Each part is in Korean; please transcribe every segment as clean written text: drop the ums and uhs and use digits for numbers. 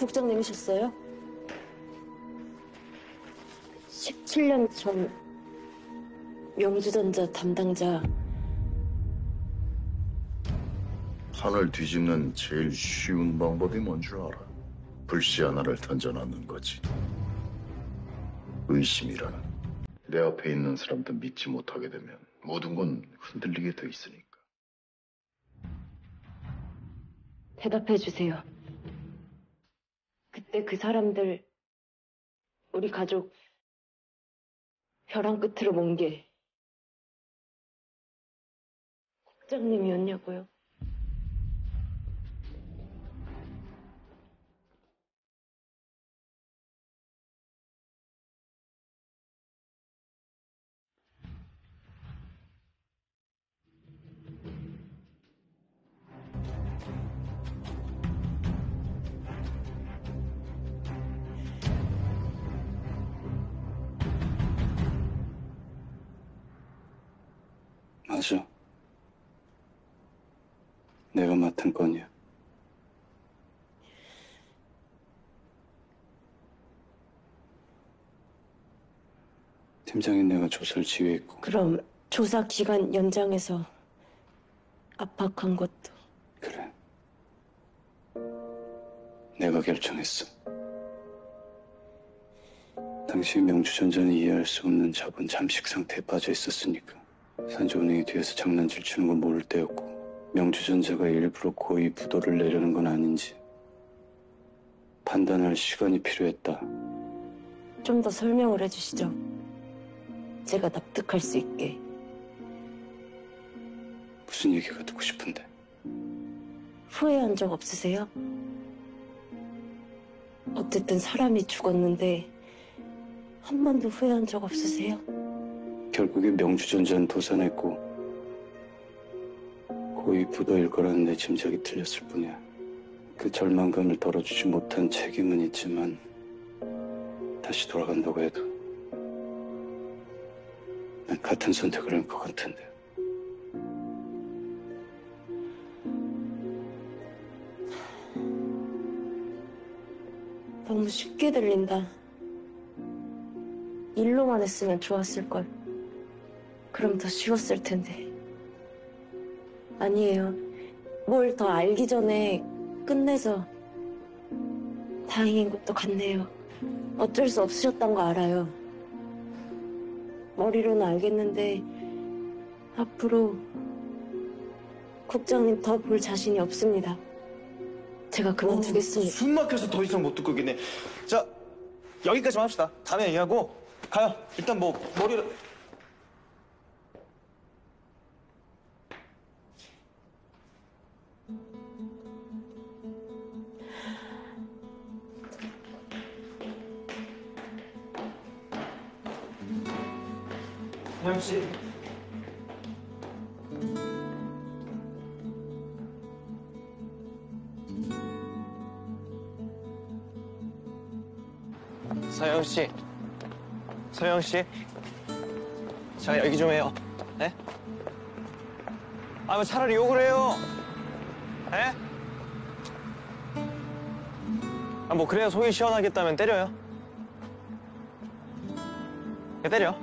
국장님이셨어요? 17년 전 명주전자 담당자. 판을 뒤집는 제일 쉬운 방법이 뭔 줄 알아? 불씨 하나를 던져놓는 거지. 의심이라는. 내 앞에 있는 사람도 믿지 못하게 되면 모든 건 흔들리게 돼 있으니까. 대답해 주세요. 그때 그 사람들, 우리 가족 벼랑 끝으로 먼 게 국장님이었냐고요? 맞아. 내가 맡은 건이야. 팀장인 내가 조사를 지휘했고. 그럼 조사 기간 연장해서 압박한 것도. 그래. 내가 결정했어. 당시 명주전자는 이해할 수 없는 자본 잠식 상태에 빠져 있었으니까. 산조은행이 뒤에서 장난질 치는 건 모를 때였고, 명주전자가 일부러 고의 부도를 내려는 건 아닌지 판단할 시간이 필요했다. 좀 더 설명을 해주시죠. 제가 납득할 수 있게. 무슨 얘기가 듣고 싶은데? 후회한 적 없으세요? 어쨌든 사람이 죽었는데 한 번도 후회한 적 없으세요? 결국에 명주전자는 도산했고 고의 부도일 거라는 내 짐작이 틀렸을 뿐이야. 그 절망감을 덜어주지 못한 책임은 있지만 다시 돌아간다고 해도 난 같은 선택을 할 것 같은데. 너무 쉽게 들린다. 일로만 했으면 좋았을걸. 그럼 더 쉬웠을 텐데. 아니에요. 뭘 더 알기 전에 끝내서 다행인 것도 같네요. 어쩔 수 없으셨던 거 알아요. 머리로는 알겠는데 앞으로 국장님 더 볼 자신이 없습니다. 제가 그만두겠습니다. 숨 막혀서 더 이상 못 듣고 있겠네. 자, 여기까지만 합시다. 다음에 얘기하고 가요. 일단 뭐 머리를... 서영 씨. 서영 씨. 서영 씨. 제가 얘기 좀 해요. 네? 아, 뭐 차라리 욕을 해요. 네? 아, 뭐 그래야 속이 시원하겠다면 때려요. 때려.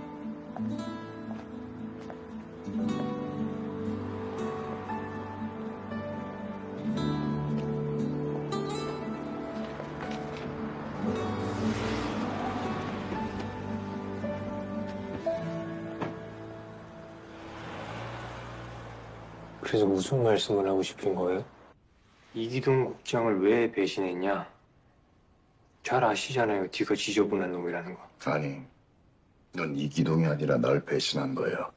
그래서 무슨 말씀을 하고 싶은 거예요? 이기동 국장을 왜 배신했냐? 잘 아시잖아요. 뒤가 지저분한 놈이라는 거. 아니, 넌 이기동이 아니라 날 배신한 거야.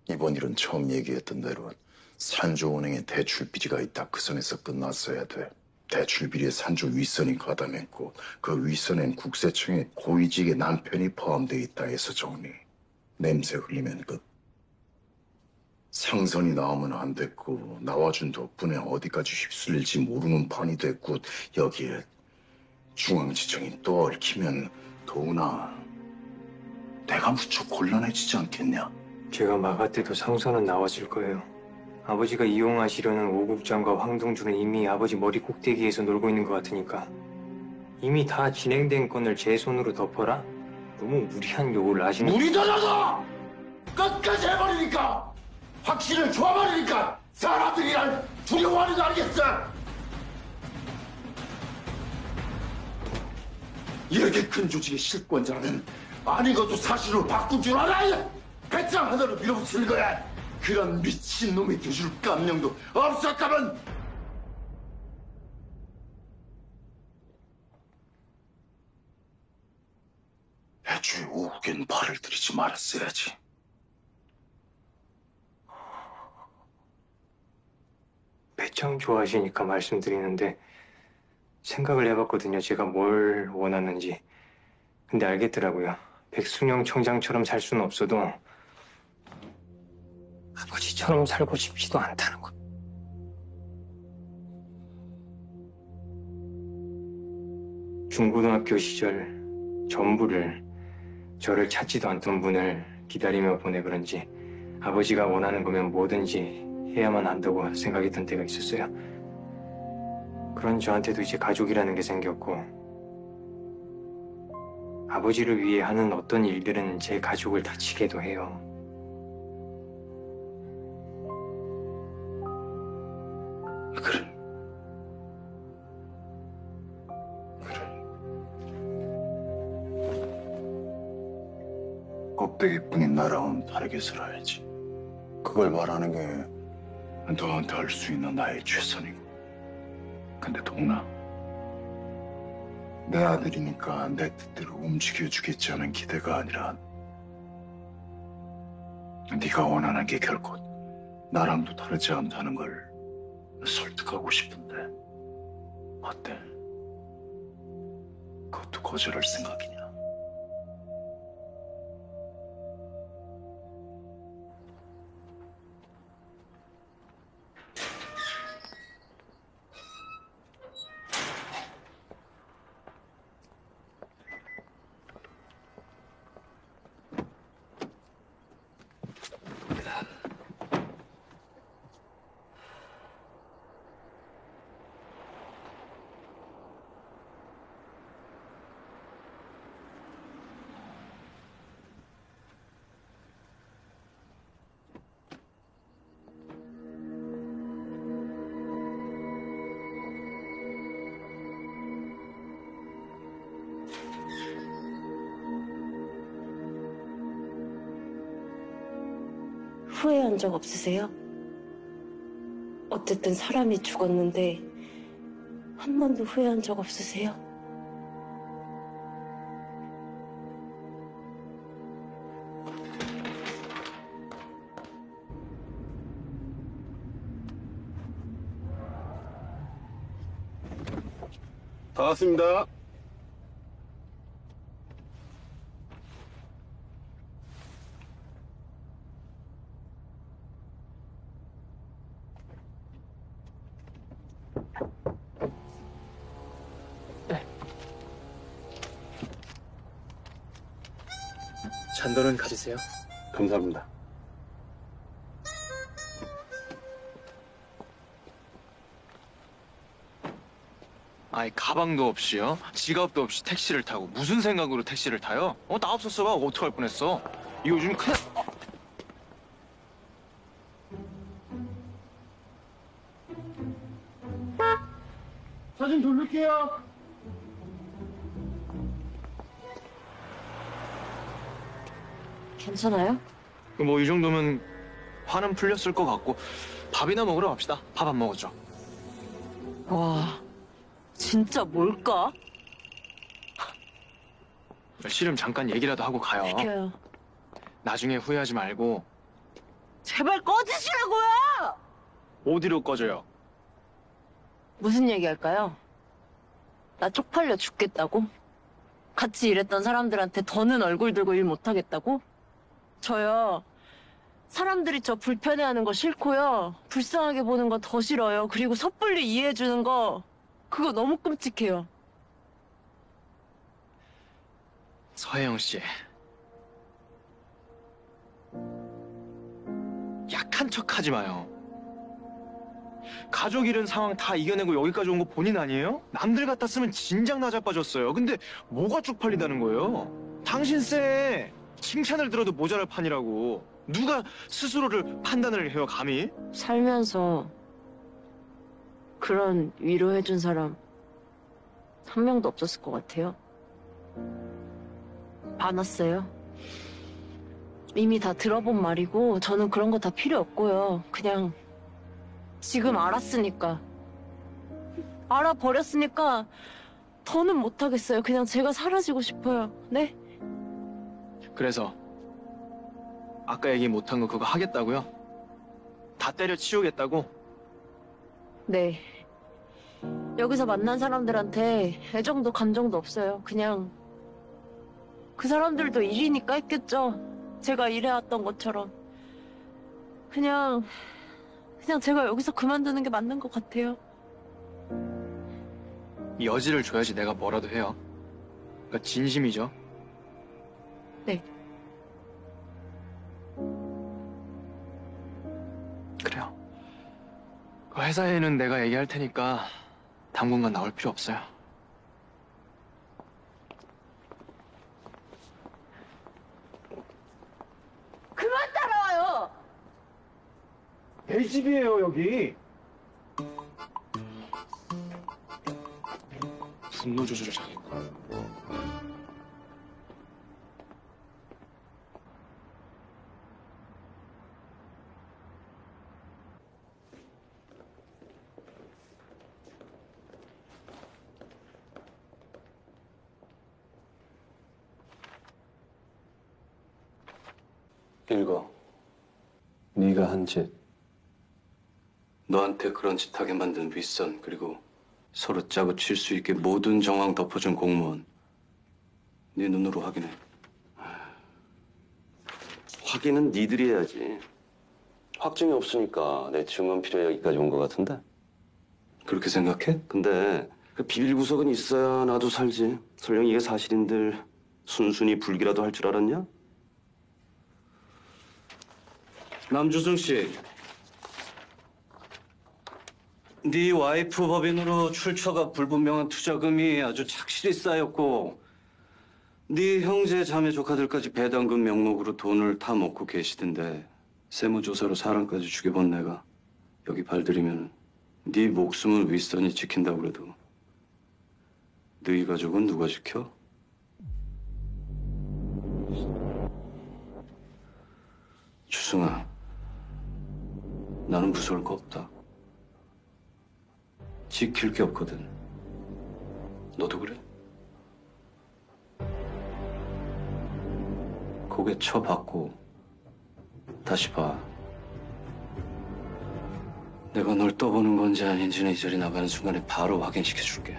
이번 일은 처음 얘기했던 대로 산조은행에 대출 비리가 있다. 그 선에서 끝났어야 돼. 대출 비리에 산조 윗선이 가담했고 그 윗선엔 국세청의 고위직의 남편이 포함되어 있다 해서 정리. 냄새 흘리면 끝. 상선이 나오면 안 됐고 나와준 덕분에 어디까지 휩쓸릴지 모르는 판이 됐고 여기에 중앙지청이 또 얽히면 더구나 내가 무척 곤란해지지 않겠냐? 제가 막을 때도 상선은 나와줄 거예요. 아버지가 이용하시려는 오국장과 황동주는 이미 아버지 머리 꼭대기에서 놀고 있는 것 같으니까 이미 다 진행된 건을 제 손으로 덮어라? 너무 무리한 요구를 하시는 무리더라도 끝까지 해버리니까 확신을 줘버리니까 사람들이 날 두려워하는 거 알겠어? 이렇게 큰 조직의 실권자라면 아닌 것도 사실로 바꾼 줄 알아? 배짱 하나로 밀어붙이는 거야. 그런 미친놈이 돼줄 깜냥도 없었다면 애초에 오국엔 발을 들이지 말았어야지. 배짱 좋아하시니까 말씀드리는데 생각을 해봤거든요. 제가 뭘 원하는지. 근데 알겠더라고요. 백순영 청장처럼 살 수는 없어도 아버지처럼 살고 싶지도 않다는 거. 중고등학교 시절 전부를 저를 찾지도 않던 분을 기다리며 보내 그런지 아버지가 원하는 거면 뭐든지 해야만 한다고 생각했던 때가 있었어요. 그런 저한테도 이제 가족이라는 게 생겼고 아버지를 위해 하는 어떤 일들은 제 가족을 다치게도 해요. 그래. 그래. 껍데기뿐인 나랑은 다르게 살아야지. 그걸 말하는 게 너한테 할 수 있는 나의 최선이고. 근데 동나, 내 아들이니까 내 뜻대로 움직여주겠지 하는 기대가 아니라 네가 원하는 게 결코 나랑도 다르지 않다는 걸 설득하고 싶은데 어때? 그것도 거절할 생각이냐? 후회한 적 없으세요? 어쨌든 사람이 죽었는데 한 번도 후회한 적 없으세요? 다 왔습니다. 잔돈은 가지세요. 감사합니다. 아이 가방도 없이요? 지갑도 없이 택시를 타고 무슨 생각으로 택시를 타요? 나 없었어 봐 어떡할 뻔했어. 이거 요즘 큰일. 사진 돌릴게요. 괜찮아요? 뭐 이 정도면 화는 풀렸을 것 같고 밥이나 먹으러 갑시다. 밥 안 먹었죠? 와, 진짜 뭘까? 씨름 잠깐 얘기라도 하고 가요. 시켜요. 나중에 후회하지 말고. 제발 꺼지시라고요! 어디로 꺼져요? 무슨 얘기 할까요? 나 쪽팔려 죽겠다고? 같이 일했던 사람들한테 더는 얼굴 들고 일 못하겠다고? 저요. 사람들이 저 불편해하는 거 싫고요. 불쌍하게 보는 거 더 싫어요. 그리고 섣불리 이해해주는 거 그거 너무 끔찍해요. 서혜영 씨. 약한 척 하지 마요. 가족 잃은 상황 다 이겨내고 여기까지 온 거 본인 아니에요? 남들 같았으면 진작 나자빠졌어요. 근데 뭐가 쪽팔리다는 거예요? 당신 쎄. 칭찬을 들어도 모자랄 판이라고. 누가 스스로를 판단을 해요, 감히? 살면서 그런 위로해준 사람 한 명도 없었을 것 같아요. 많았어요. 이미 다 들어본 말이고 저는 그런 거 다 필요 없고요. 그냥 지금 알았으니까 알아버렸으니까 더는 못하겠어요. 그냥 제가 사라지고 싶어요. 네? 그래서 아까 얘기 못한 거 그거 하겠다고요? 다 때려치우겠다고? 네. 여기서 만난 사람들한테 애정도 감정도 없어요. 그냥 그 사람들도 일이니까 했겠죠. 제가 일해왔던 것처럼. 그냥 제가 여기서 그만두는 게 맞는 것 같아요. 여지를 줘야지 내가 뭐라도 해요. 그러니까 진심이죠. 네. 그래요. 그 회사에는 내가 얘기할 테니까 당분간 나올 필요 없어요. 그만 따라와요! 내 집이에요, 여기. 분노 조절을 잘해. 읽어. 네가 한 짓. 너한테 그런 짓 하게 만든 윗선, 그리고 서로 짜고 칠 수 있게 모든 정황 덮어준 공무원. 네 눈으로 확인해. 확인은 니들이 해야지. 확증이 없으니까 내 증언 필요 여기까지 온 것 같은데. 그렇게 생각해? 근데 그 비밀 구석은 있어야 나도 살지. 설령 이게 사실인들 순순히 불기라도 할 줄 알았냐? 남주승 씨. 네 와이프 법인으로 출처가 불분명한 투자금이 아주 착실히 쌓였고 네 형제 자매 조카들까지 배당금 명목으로 돈을 타먹고 계시던데 세무조사로 사람까지 죽여본 내가 여기 발들이면 네 목숨을 윗선이 지킨다고 그래도 너희 가족은 누가 지켜? 주승아, 나는 무서울 거 없다. 지킬 게 없거든. 너도 그래? 고개 쳐받고 다시 봐. 내가 널 떠보는 건지 아닌지는 이 자리 나가는 순간에 바로 확인시켜줄게.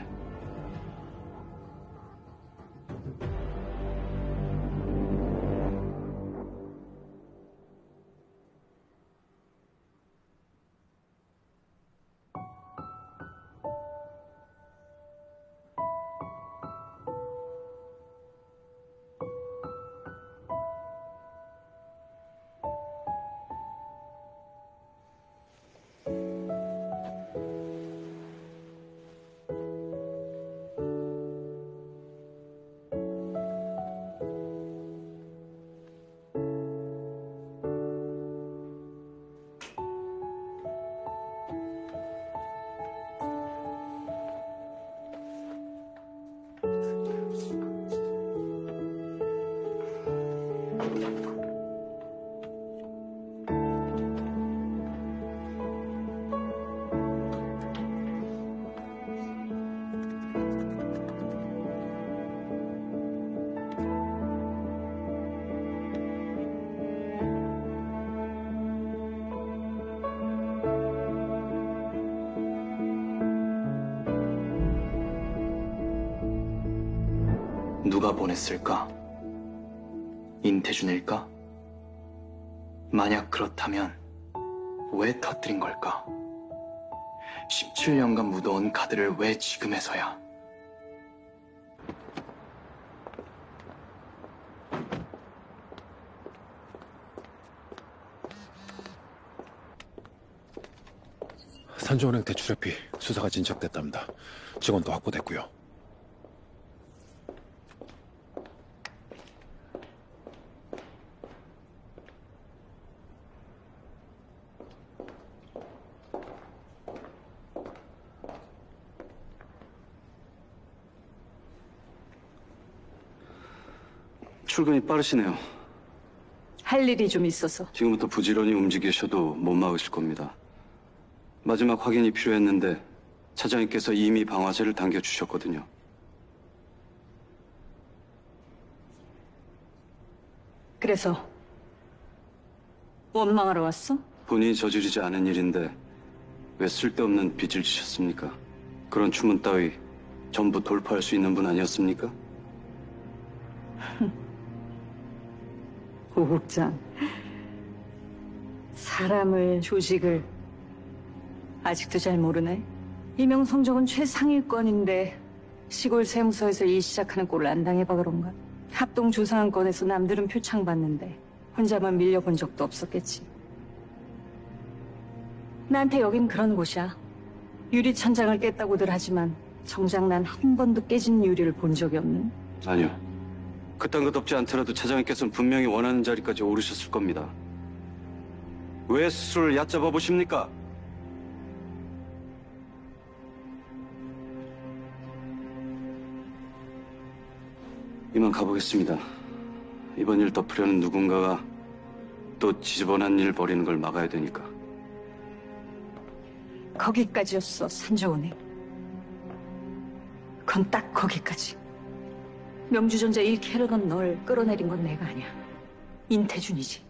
누가 보냈을까? 인태준일까? 만약 그렇다면 왜 터뜨린 걸까? 17년간 묻어온 카드를 왜 지금에서야? 산조은행 대출회피 수사가 진척됐답니다. 직원도 확보됐고요. 출근이 빠르시네요. 할 일이 좀 있어서. 지금부터 부지런히 움직이셔도 못 막으실 겁니다. 마지막 확인이 필요했는데 차장님께서 이미 방화제를 당겨주셨거든요. 그래서 원망하러 왔어? 본인이 저지르지 않은 일인데 왜 쓸데없는 빚을 지셨습니까? 그런 추문 따위 전부 돌파할 수 있는 분 아니었습니까? 오 국장, 사람을, 조직을 아직도 잘 모르네. 이명성적은 최상위권인데 시골 세무서에서 일 시작하는 꼴을 안 당해봐 그런가? 합동조사한 건에서 남들은 표창 받는데 혼자만 밀려본 적도 없었겠지. 나한테 여긴 그런 곳이야. 유리천장을 깼다고들 하지만 정작 난 한 번도 깨진 유리를 본 적이 없는. 아니요. 그딴 것 없지 않더라도 차장님께서는 분명히 원하는 자리까지 오르셨을 겁니다. 왜 스스로를 얕잡아 보십니까? 이만 가보겠습니다. 이번 일 덮으려는 누군가가 또 지저분한 일 벌이는 걸 막아야 되니까. 거기까지였어, 산조은행. 그건 딱 거기까지. 명주전자 일 캐려던 널 끌어내린 건 내가 아니야. 인태준이지.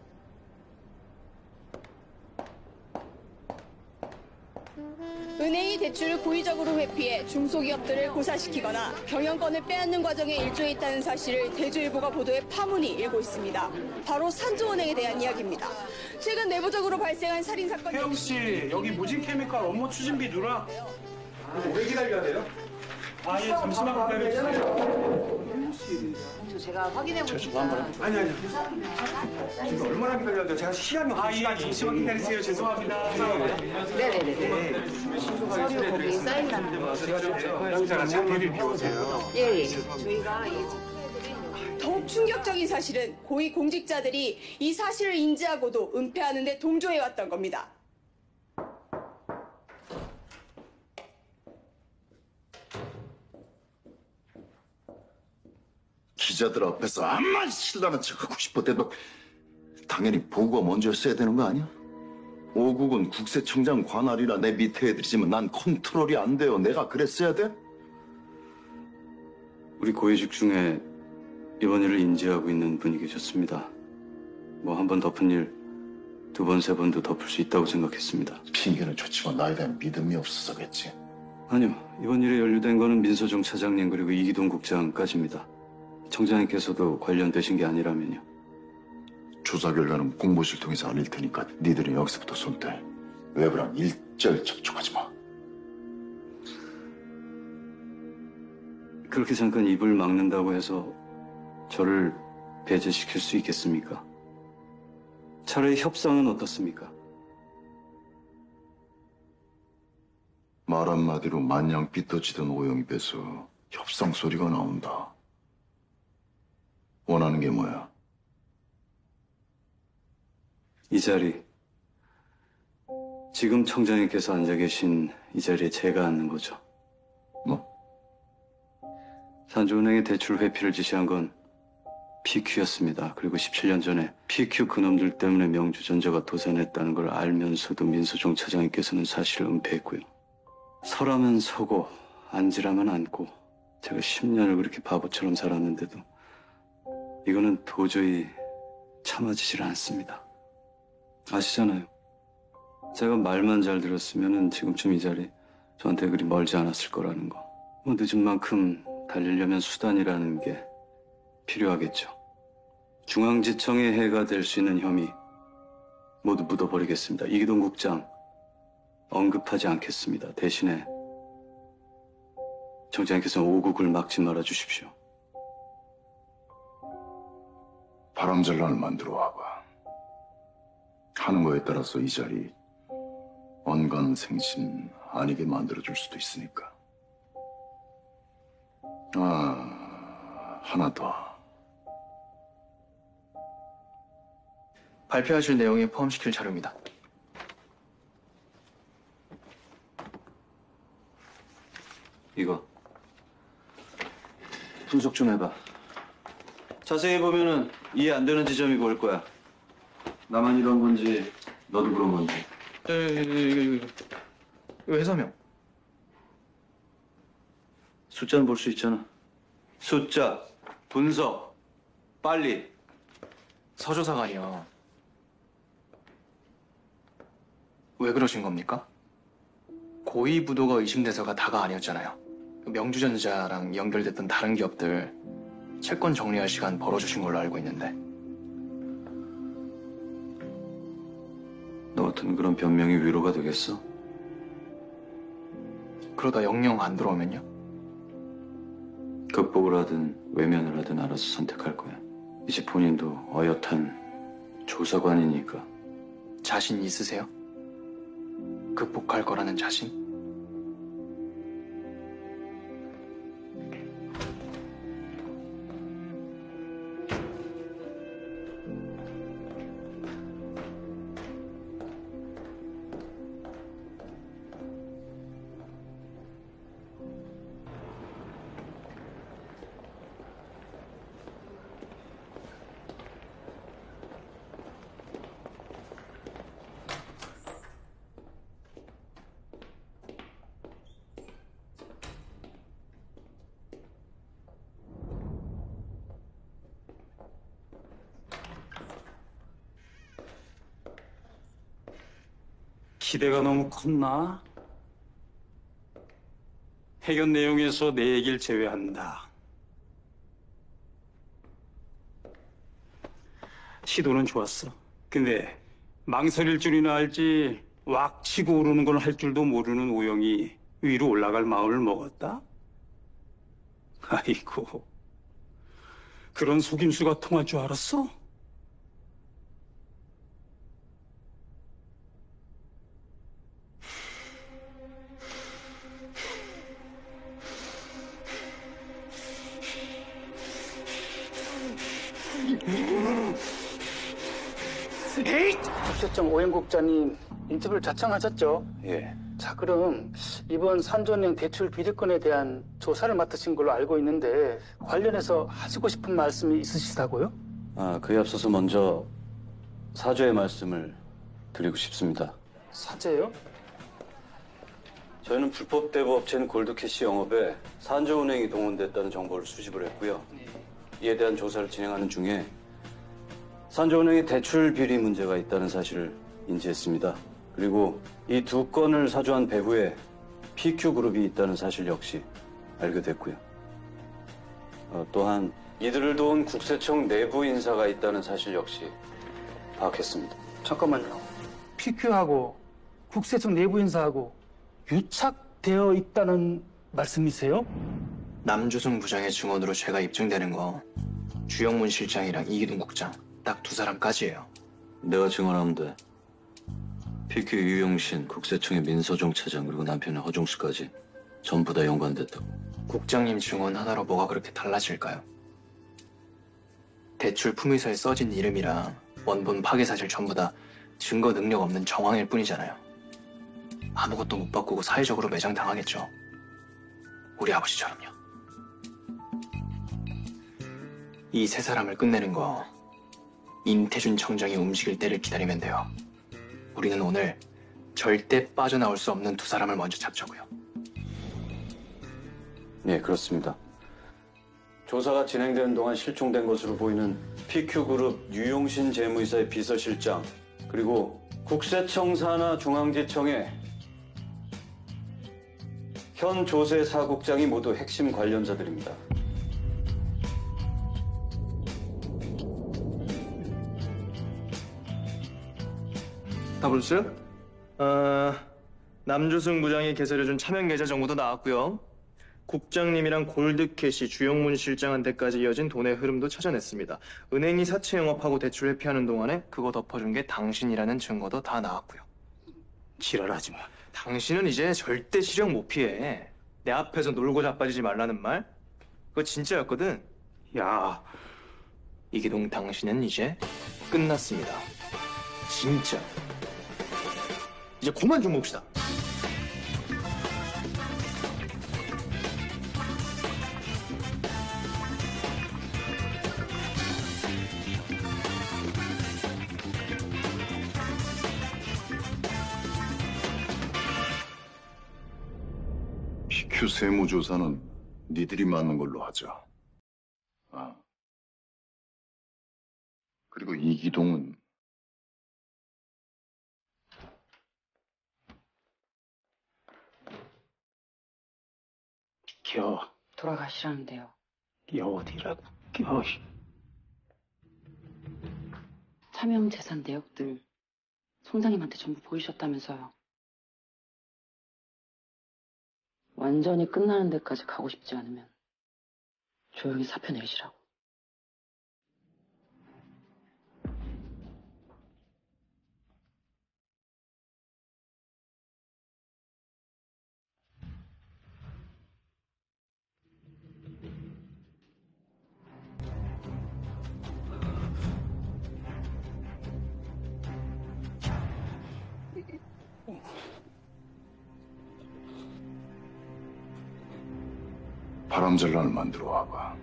은행이 대출을 고의적으로 회피해 중소기업들을 고사시키거나 경영권을 빼앗는 과정에 일조해 있다는 사실을 대주일보가 보도해 파문이 일고 있습니다. 바로 산조은행에 대한 이야기입니다. 최근 내부적으로 발생한 살인사건... 혜영 씨, 여기 무진케미칼 업무 추진비 누락. 오래 기다려야 돼요? 아, 예, 잠시만 기다려주세요. 제가 확인해보니까... 아니. 지금 얼마나 기다려야 돼요? 제가 시간이 없어요. 예, 잠시만 기다리세요. 죄송합니다. 네네네. 서류 거기 사인하는 영자가 자리를 비우세요. 예. 저희가 더욱 충격적인 사실은 고위 공직자들이 이 사실을 인지하고도 은폐하는 데 동조해왔던 겁니다. 기자들 앞에서 암만 신랑한 척하고 싶었대도 당연히 보고가 먼저였어야 되는 거 아니야? 오국은 국세청장 관할이라 내 밑에 애들이지만 난 컨트롤이 안 돼요. 내가 그랬어야 돼? 우리 고위직 중에 이번 일을 인지하고 있는 분이 계셨습니다. 뭐 한 번 덮은 일, 두 번, 세 번도 덮을 수 있다고 생각했습니다. 핑계는 좋지만 나에 대한 믿음이 없어서겠지. 아니요. 이번 일에 연루된 거는 민서종 차장님 그리고 이기동 국장까지입니다. 청장님께서도 관련되신 게 아니라면요. 조사 결과는 공보실 통해서 알릴 테니까 니들은 여기서부터 손 떼. 외부랑 일절 접촉하지 마. 그렇게 잠깐 입을 막는다고 해서 저를 배제시킬 수 있겠습니까? 차라리 협상은 어떻습니까? 말 한마디로 마냥 삐뚤어지던 오영입에서 협상 소리가 나온다. 원하는 게 뭐야? 이 자리, 지금 청장님께서 앉아 계신 이 자리에 제가 앉는 거죠. 뭐? 산조은행의 대출 회피를 지시한 건 PQ였습니다. 그리고 17년 전에 PQ 그놈들 때문에 명주전자가 도산했다는 걸 알면서도 민서종 차장님께서는 사실을 은폐했고요. 서라면 서고 앉으라면 앉고 제가 10년을 그렇게 바보처럼 살았는데도 이거는 도저히 참아지질 않습니다. 아시잖아요. 제가 말만 잘 들었으면 지금쯤 이 자리 저한테 그리 멀지 않았을 거라는 거. 뭐 늦은 만큼 달리려면 수단이라는 게 필요하겠죠. 중앙지청의 해가 될 수 있는 혐의 모두 묻어버리겠습니다. 이기동 국장 언급하지 않겠습니다. 대신에 청장님께서는 오국을 막지 말아 주십시오. 바람잘난을 만들어 와봐. 하는 거에 따라서 이 자리 언감생심 아니게 만들어줄 수도 있으니까. 하나 더. 발표하실 내용에 포함시킬 자료입니다. 이거 분석 좀 해봐. 자세히 보면은 이해 안 되는 지점이 보일 거야. 나만 이런 건지 너도 그런 건지. 이거 회사명. 숫자는 볼 수 있잖아. 숫자, 분석, 빨리. 서조사관이요. 왜 그러신 겁니까? 고위 부도가 의심돼서가 다가 아니었잖아요. 명주전자랑 연결됐던 다른 기업들 채권 정리할 시간 벌어주신 걸로 알고 있는데. 너 같은 그런 변명이 위로가 되겠어? 그러다 영영 안 들어오면요? 극복을 하든 외면을 하든 알아서 선택할 거야. 이제 본인도 어엿한 조사관이니까. 자신 있으세요? 극복할 거라는 자신? 기대가 너무 컸나? 해견 내용에서 내 얘기를 제외한다. 시도는 좋았어. 근데 망설일 줄이나 알지 왁 치고 오르는 걸 할 줄도 모르는 오영이 위로 올라갈 마음을 먹었다? 아이고, 그런 속임수가 통할 줄 알았어? 국세청 오행국장님 인터뷰를 자청하셨죠? 예. 자, 그럼 이번 산전은행 대출 비리건에 대한 조사를 맡으신 걸로 알고 있는데 관련해서 하시고 싶은 말씀이 있으시다고요? 그에 앞서서 먼저 사죄의 말씀을 드리고 싶습니다. 사죄요? 저희는 불법 대부 업체인 골드캐시 영업에 산저은행이 동원됐다는 정보를 수집을 했고요. 이에 대한 조사를 진행하는 중에 산저은행의 대출 비리 문제가 있다는 사실을 인지했습니다. 그리고 이 두 건을 사주한 배후에 PQ그룹이 있다는 사실 역시 알게 됐고요. 또한 이들을 도운 국세청 내부 인사가 있다는 사실 역시 파악했습니다. 잠깐만요. PQ하고 국세청 내부 인사하고 유착되어 있다는 말씀이세요? 남주승 부장의 증언으로 죄가 입증되는 거 주영문 실장이랑 이기동 국장 딱 두 사람까지예요. 내가 증언하면 돼. PQ 유영신, 국세청의 민서종 차장, 그리고 남편의 허종수까지 전부 다 연관됐다고. 국장님 증언 하나로 뭐가 그렇게 달라질까요? 대출 품위서에 써진 이름이랑 원본 파괴 사실 전부 다 증거 능력 없는 정황일 뿐이잖아요. 아무것도 못 바꾸고 사회적으로 매장당하겠죠. 우리 아버지처럼요. 이 세 사람을 끝내는 거 임태준 청장이 움직일 때를 기다리면 돼요. 우리는 오늘 절대 빠져나올 수 없는 두 사람을 먼저 잡자고요. 네, 그렇습니다. 조사가 진행되는 동안 실종된 것으로 보이는 PQ그룹 유용신 재무이사의 비서실장, 그리고 국세청 산하 중앙지청의 현 조세 사국장이 모두 핵심 관련자들입니다. 더블스? 남주승 부장이 개설해준 차명 계좌 정보도 나왔고요. 국장님이랑 골드캐시 주영문 실장한테까지 이어진 돈의 흐름도 찾아냈습니다. 은행이 사채 영업하고 대출 회피하는 동안에 그거 덮어준 게 당신이라는 증거도 다 나왔고요. 지랄하지 마. 당신은 이제 절대 실형 못 피해. 내 앞에서 놀고 자빠지지 말라는 말? 그거 진짜였거든. 야, 이기동 당신은 이제 끝났습니다. 진짜. 이제 그만 좀 봅시다. PQ 세무조사는 니들이 맡는 걸로 하자. 아. 그리고 이기동은 겨, 돌아가시라는데요. 어디라고, 겨. 차명 재산 내역들 송장님한테 전부 보이셨다면서요. 완전히 끝나는 데까지 가고 싶지 않으면 조용히 사표 내시라고. 바람전란을 만들어 와봐.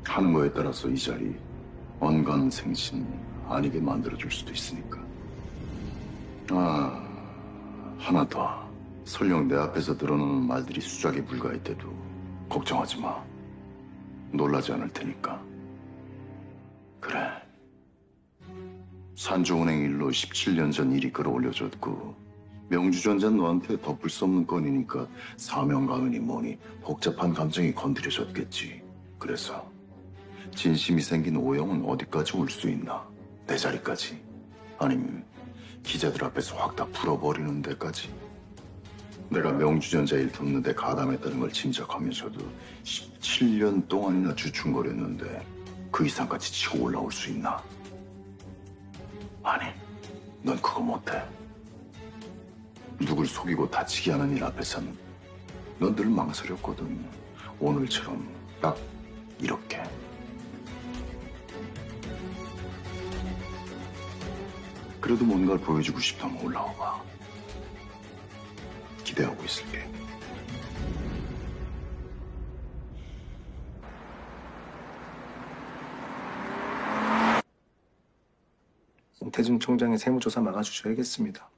하는 거에 따라서 이 자리 언간생신 아니게 만들어줄 수도 있으니까. 하나 더. 설령 내 앞에서 드러나는 말들이 수작에 불과할 때도 걱정하지 마. 놀라지 않을 테니까. 그래. 산조은행 일로 17년 전 일이 끌어올려졌고 명주전자는 너한테 덮을 수 없는 건이니까 사명감이니 뭐니 복잡한 감정이 건드려졌겠지. 그래서 진심이 생긴 오영은 어디까지 올 수 있나? 내 자리까지? 아니면 기자들 앞에서 확 다 풀어버리는 데까지? 내가 명주전자 일 덮는 데 가담했다는 걸 짐작하면서도 17년 동안이나 주춤거렸는데 그 이상까지 치고 올라올 수 있나? 아니, 넌 그거 못해. 누굴 속이고 다치게 하는 일 앞에서는 넌 늘 망설였거든. 오늘처럼 딱 이렇게. 그래도 뭔가를 보여주고 싶다면 올라와봐. 기대하고 있을게. 임태준 총장의 세무조사 막아주셔야겠습니다.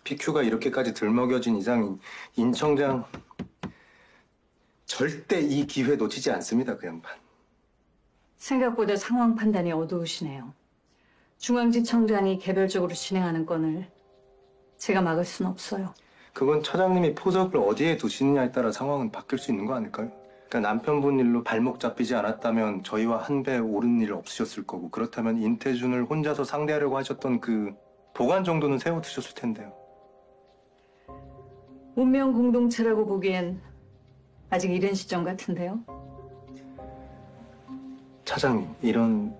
PQ가 이렇게까지 들먹여진 이상 인 청장 절대 이 기회 놓치지 않습니다, 그 양반. 생각보다 상황 판단이 어두우시네요. 중앙지청장이 개별적으로 진행하는 건을 제가 막을 순 없어요. 그건 차장님이 포석을 어디에 두시느냐에 따라 상황은 바뀔 수 있는 거 아닐까요? 그러니까 남편분 일로 발목 잡히지 않았다면 저희와 한 배 오른 일 없으셨을 거고, 그렇다면 임태준을 혼자서 상대하려고 하셨던 그 보관 정도는 세워두셨을 텐데요. 운명 공동체라고 보기엔 아직 이른 시점 같은데요. 차장님, 이런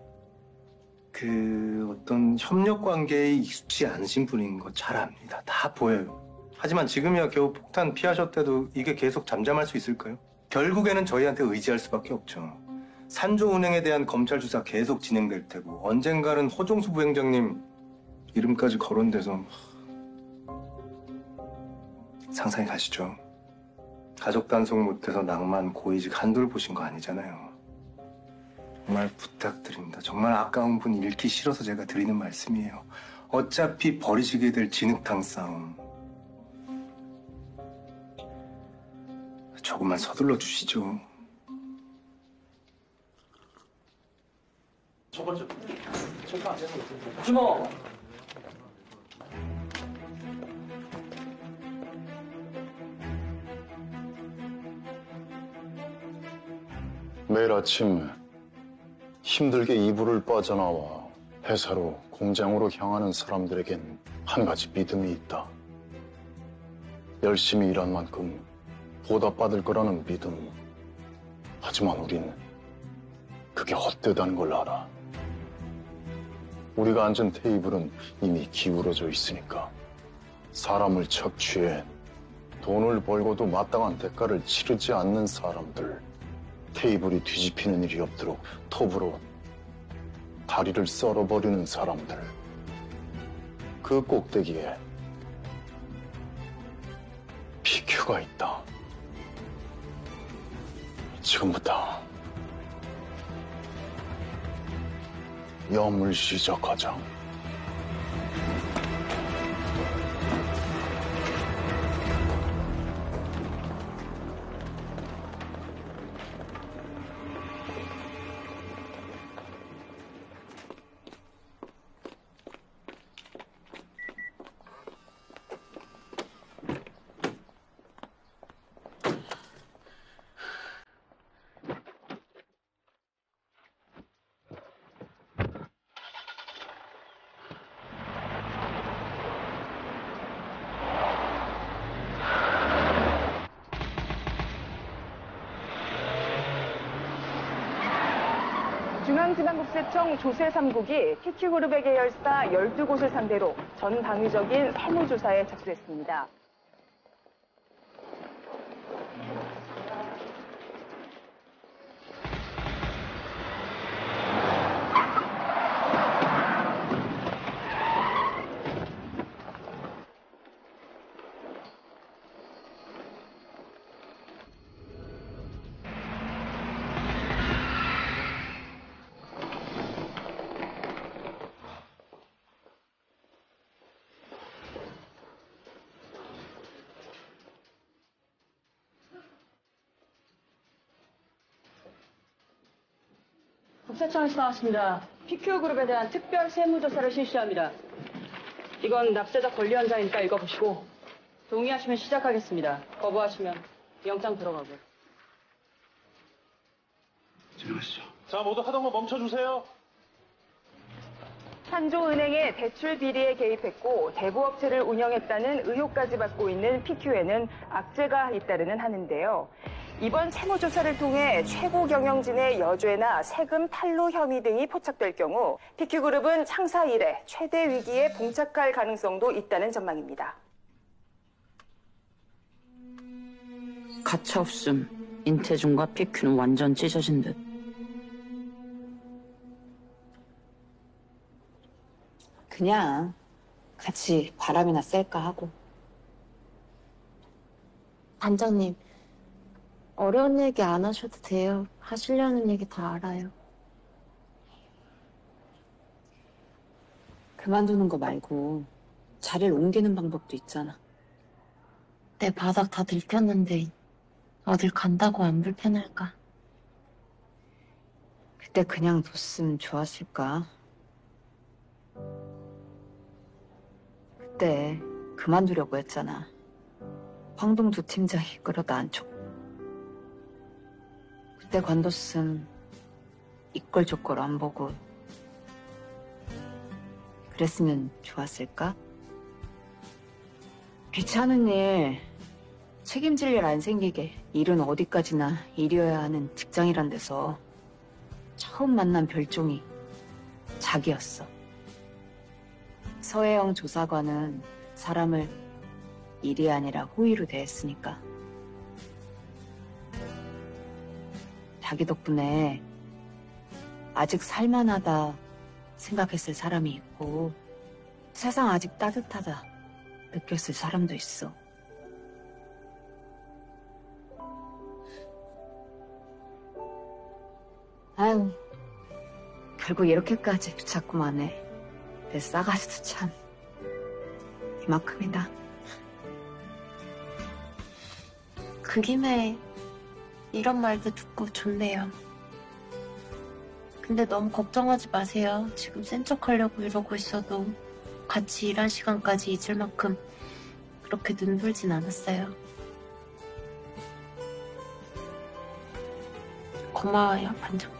어떤 협력 관계에 익숙치 않으신 분인 거 잘 압니다. 다 보여요. 하지만 지금이야 겨우 폭탄 피하셨대도 이게 계속 잠잠할 수 있을까요? 결국에는 저희한테 의지할 수밖에 없죠. 산조은행에 대한 검찰 수사 계속 진행될 테고 언젠가는 허종수 부행장님 이름까지 거론돼서 상상이 가시죠? 가족 단속 못해서 낭만 고위직 한둘 보신 거 아니잖아요. 정말 부탁드립니다. 정말 아까운 분 잃기 싫어서 제가 드리는 말씀이에요. 어차피 버리시게 될 진흙탕 싸움. 조금만 서둘러 주시죠. 주모. 매일 아침 힘들게 이불을 빠져나와 회사로, 공장으로 향하는 사람들에겐 한 가지 믿음이 있다. 열심히 일한 만큼 보답받을 거라는 믿음. 하지만 우린 그게 헛되다는 걸 알아. 우리가 앉은 테이블은 이미 기울어져 있으니까. 사람을 착취해 돈을 벌고도 마땅한 대가를 치르지 않는 사람들, 테이블이 뒤집히는 일이 없도록 톱으로 다리를 썰어버리는 사람들, 그 꼭대기에 PQ가 있다. 지금부터 염을 시작하자. 중앙지방국세청 조세 3국이 PQ그룹의 계열사 12곳을 상대로 전방위적인 세무조사에 착수했습니다. 국세청에서 나왔습니다. PQ그룹에 대한 특별 세무조사를 실시합니다. 이건 납세자 권리원장이니까 읽어보시고 동의하시면 시작하겠습니다. 거부하시면 영장 들어가고요. 진행하시죠. 자, 모두 하던 거 멈춰주세요. 산조은행의 대출 비리에 개입했고 대부업체를 운영했다는 의혹까지 받고 있는 PQ에는 악재가 잇따르는 한인데요. 이번 세무조사를 통해 최고 경영진의 여죄나 세금 탈루 혐의 등이 포착될 경우 PQ그룹은 창사 이래 최대 위기에 봉착할 가능성도 있다는 전망입니다. 가차없음. 인태준과 PQ는 완전 찢어진 듯. 그냥 같이 바람이나 쐴까 하고. 반장님, 어려운 얘기 안 하셔도 돼요. 하시려는 얘기 다 알아요. 그만두는 거 말고 자리를 옮기는 방법도 있잖아. 내 바닥 다 들켰는데 어딜 간다고 안 불편할까? 그때 그냥 뒀으면 좋았을까? 그때 그만두려고 했잖아. 황동주 팀장이 끌어다 앉혔고. 그때 관뒀음 이꼴저꼴 안 보고 그랬으면 좋았을까? 귀찮은 일, 책임질 일 안 생기게 일은 어디까지나 일이어야 하는 직장이란 데서 처음 만난 별종이 자기였어. 서혜영 조사관은 사람을 일이 아니라 호의로 대했으니까. 자기 덕분에 아직 살만하다 생각했을 사람이 있고 세상 아직 따뜻하다 느꼈을 사람도 있어. 아유, 결국 이렇게까지 붙잡고만 해. 내 싸가지도 참 이만큼이다. 그 김에 이런 말도 듣고 좋네요. 근데 너무 걱정하지 마세요. 지금 센 척하려고 이러고 있어도 같이 일한 시간까지 잊을 만큼 그렇게 눈불진 않았어요. 고마워요, 반장님.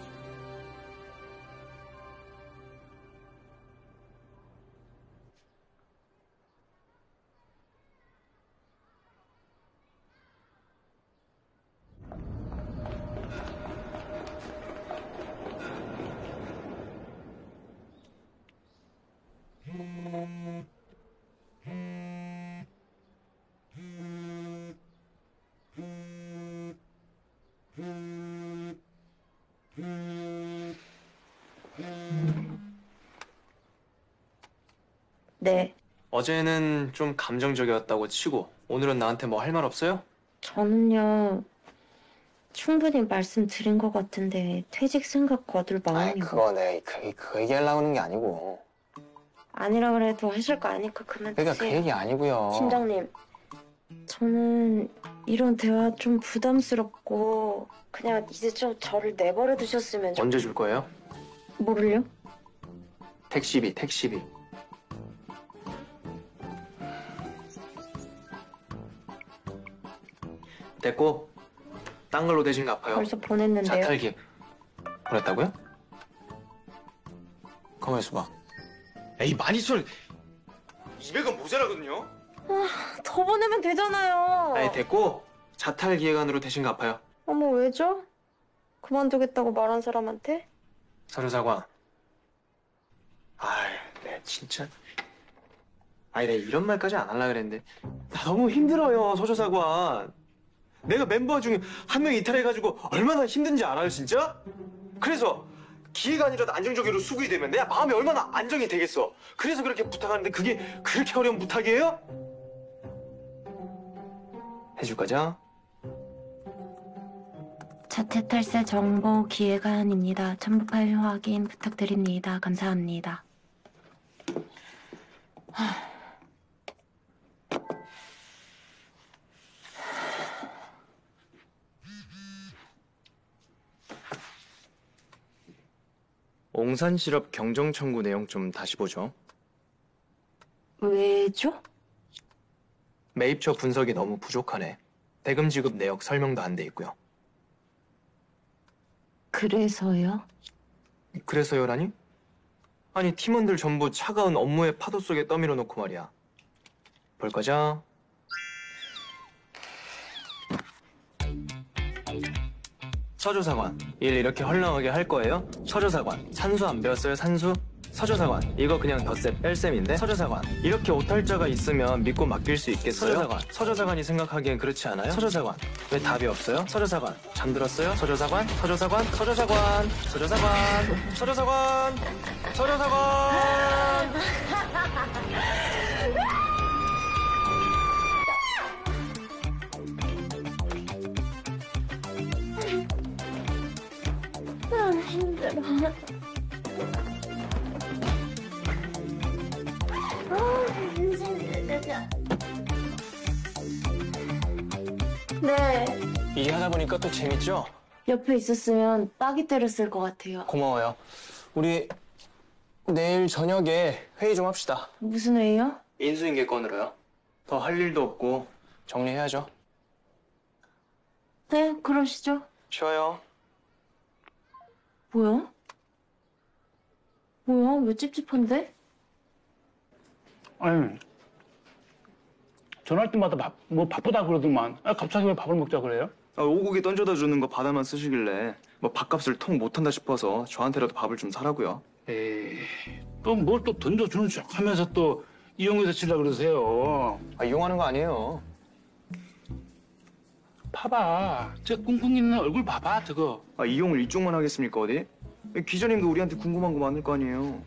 네, 어제는 좀 감정적이었다고 치고 오늘은 나한테 뭐 할 말 없어요? 저는요 충분히 말씀드린 것 같은데 퇴직 생각 거둘 마음이 그거 내가 그 얘기 하려고 하는 게 아니고. 아니라 그래도 하실 거 아니까 그만 그러니까 그 두세요. 얘기 아니고요. 팀장님, 저는 이런 대화 좀 부담스럽고 그냥 이제 좀 저를 내버려 두셨으면 언제 줄 거예요? 뭐를요? 택시비. 됐고 딴 걸로 대신 갚아요. 벌써 보냈는데요. 자탈기 보냈다고요? 가만히 있어봐. 에이 12,000원 200원 모자라거든요? 더 보내면 되잖아요. 아니 됐고 자탈 기획안으로 대신 갚아요. 어머 왜죠? 그만두겠다고 말한 사람한테? 서류사관. 아이 내 진짜. 아니 내가 이런 말까지 안 하려고 그랬는데 나 너무 힘들어요 서류사관. 내가 멤버 중에 한 명 이탈해가지고 얼마나 힘든지 알아요 진짜? 그래서 기획안이라도 안정적으로 수급이 되면 내 마음이 얼마나 안정이 되겠어. 그래서 그렇게 부탁하는데 그게 그렇게 어려운 부탁이에요? 해줄 거죠? 자체 탈세 정보 기획안입니다. 첨부 파일 확인 부탁드립니다. 감사합니다. 옹산시럽 경정청구 내용 좀 다시 보죠. 왜죠? 매입처 분석이 너무 부족하네. 대금 지급 내역 설명도 안 돼 있고요. 그래서요? 그래서요라니? 아니 팀원들 전부 차가운 업무의 파도 속에 떠밀어 놓고 말이야. 볼 거죠? 서조사관 일 이렇게 헐렁하게 할 거예요? 서조사관 산수 안 배웠어요 산수? 서조사관 이거 그냥 덧셈 뺄셈인데? 서조사관 이렇게 오탈자가 있으면 믿고 맡길 수 있겠어요? 서조사관이 생각하기엔 그렇지 않아요? 서조사관 왜 답이 없어요? 서조사관 잠들었어요? 서조사관 서조사관 힘들어. 네. 일이 하다 보니까 또 재밌죠? 옆에 있었으면 따기 때렸을 것 같아요. 고마워요. 우리 내일 저녁에 회의 좀 합시다. 무슨 회의요? 인수인계 건으로요. 더 할 일도 없고 정리해야죠. 네, 그러시죠. 쉬어요. 뭐야? 왜 찝찝한데? 아니, 전화할 때마다 뭐 바쁘다 그러더만. 갑자기 왜 밥을 먹자 그래요? 오고기 던져다 주는 거 바다만 쓰시길래 뭐 밥값을 통 못한다 싶어서 저한테라도 밥을 좀 사라고요. 에이, 또 뭘 또 던져주는 척 하면서 또 이용해서 치려고 그러세요. 이용하는 거 아니에요. 봐봐. 저 꿍꿍 있는 얼굴 봐봐, 저거. 이용을 이쪽만 하겠습니까, 어디? 기자님도 우리한테 궁금한 거 많을 거 아니에요.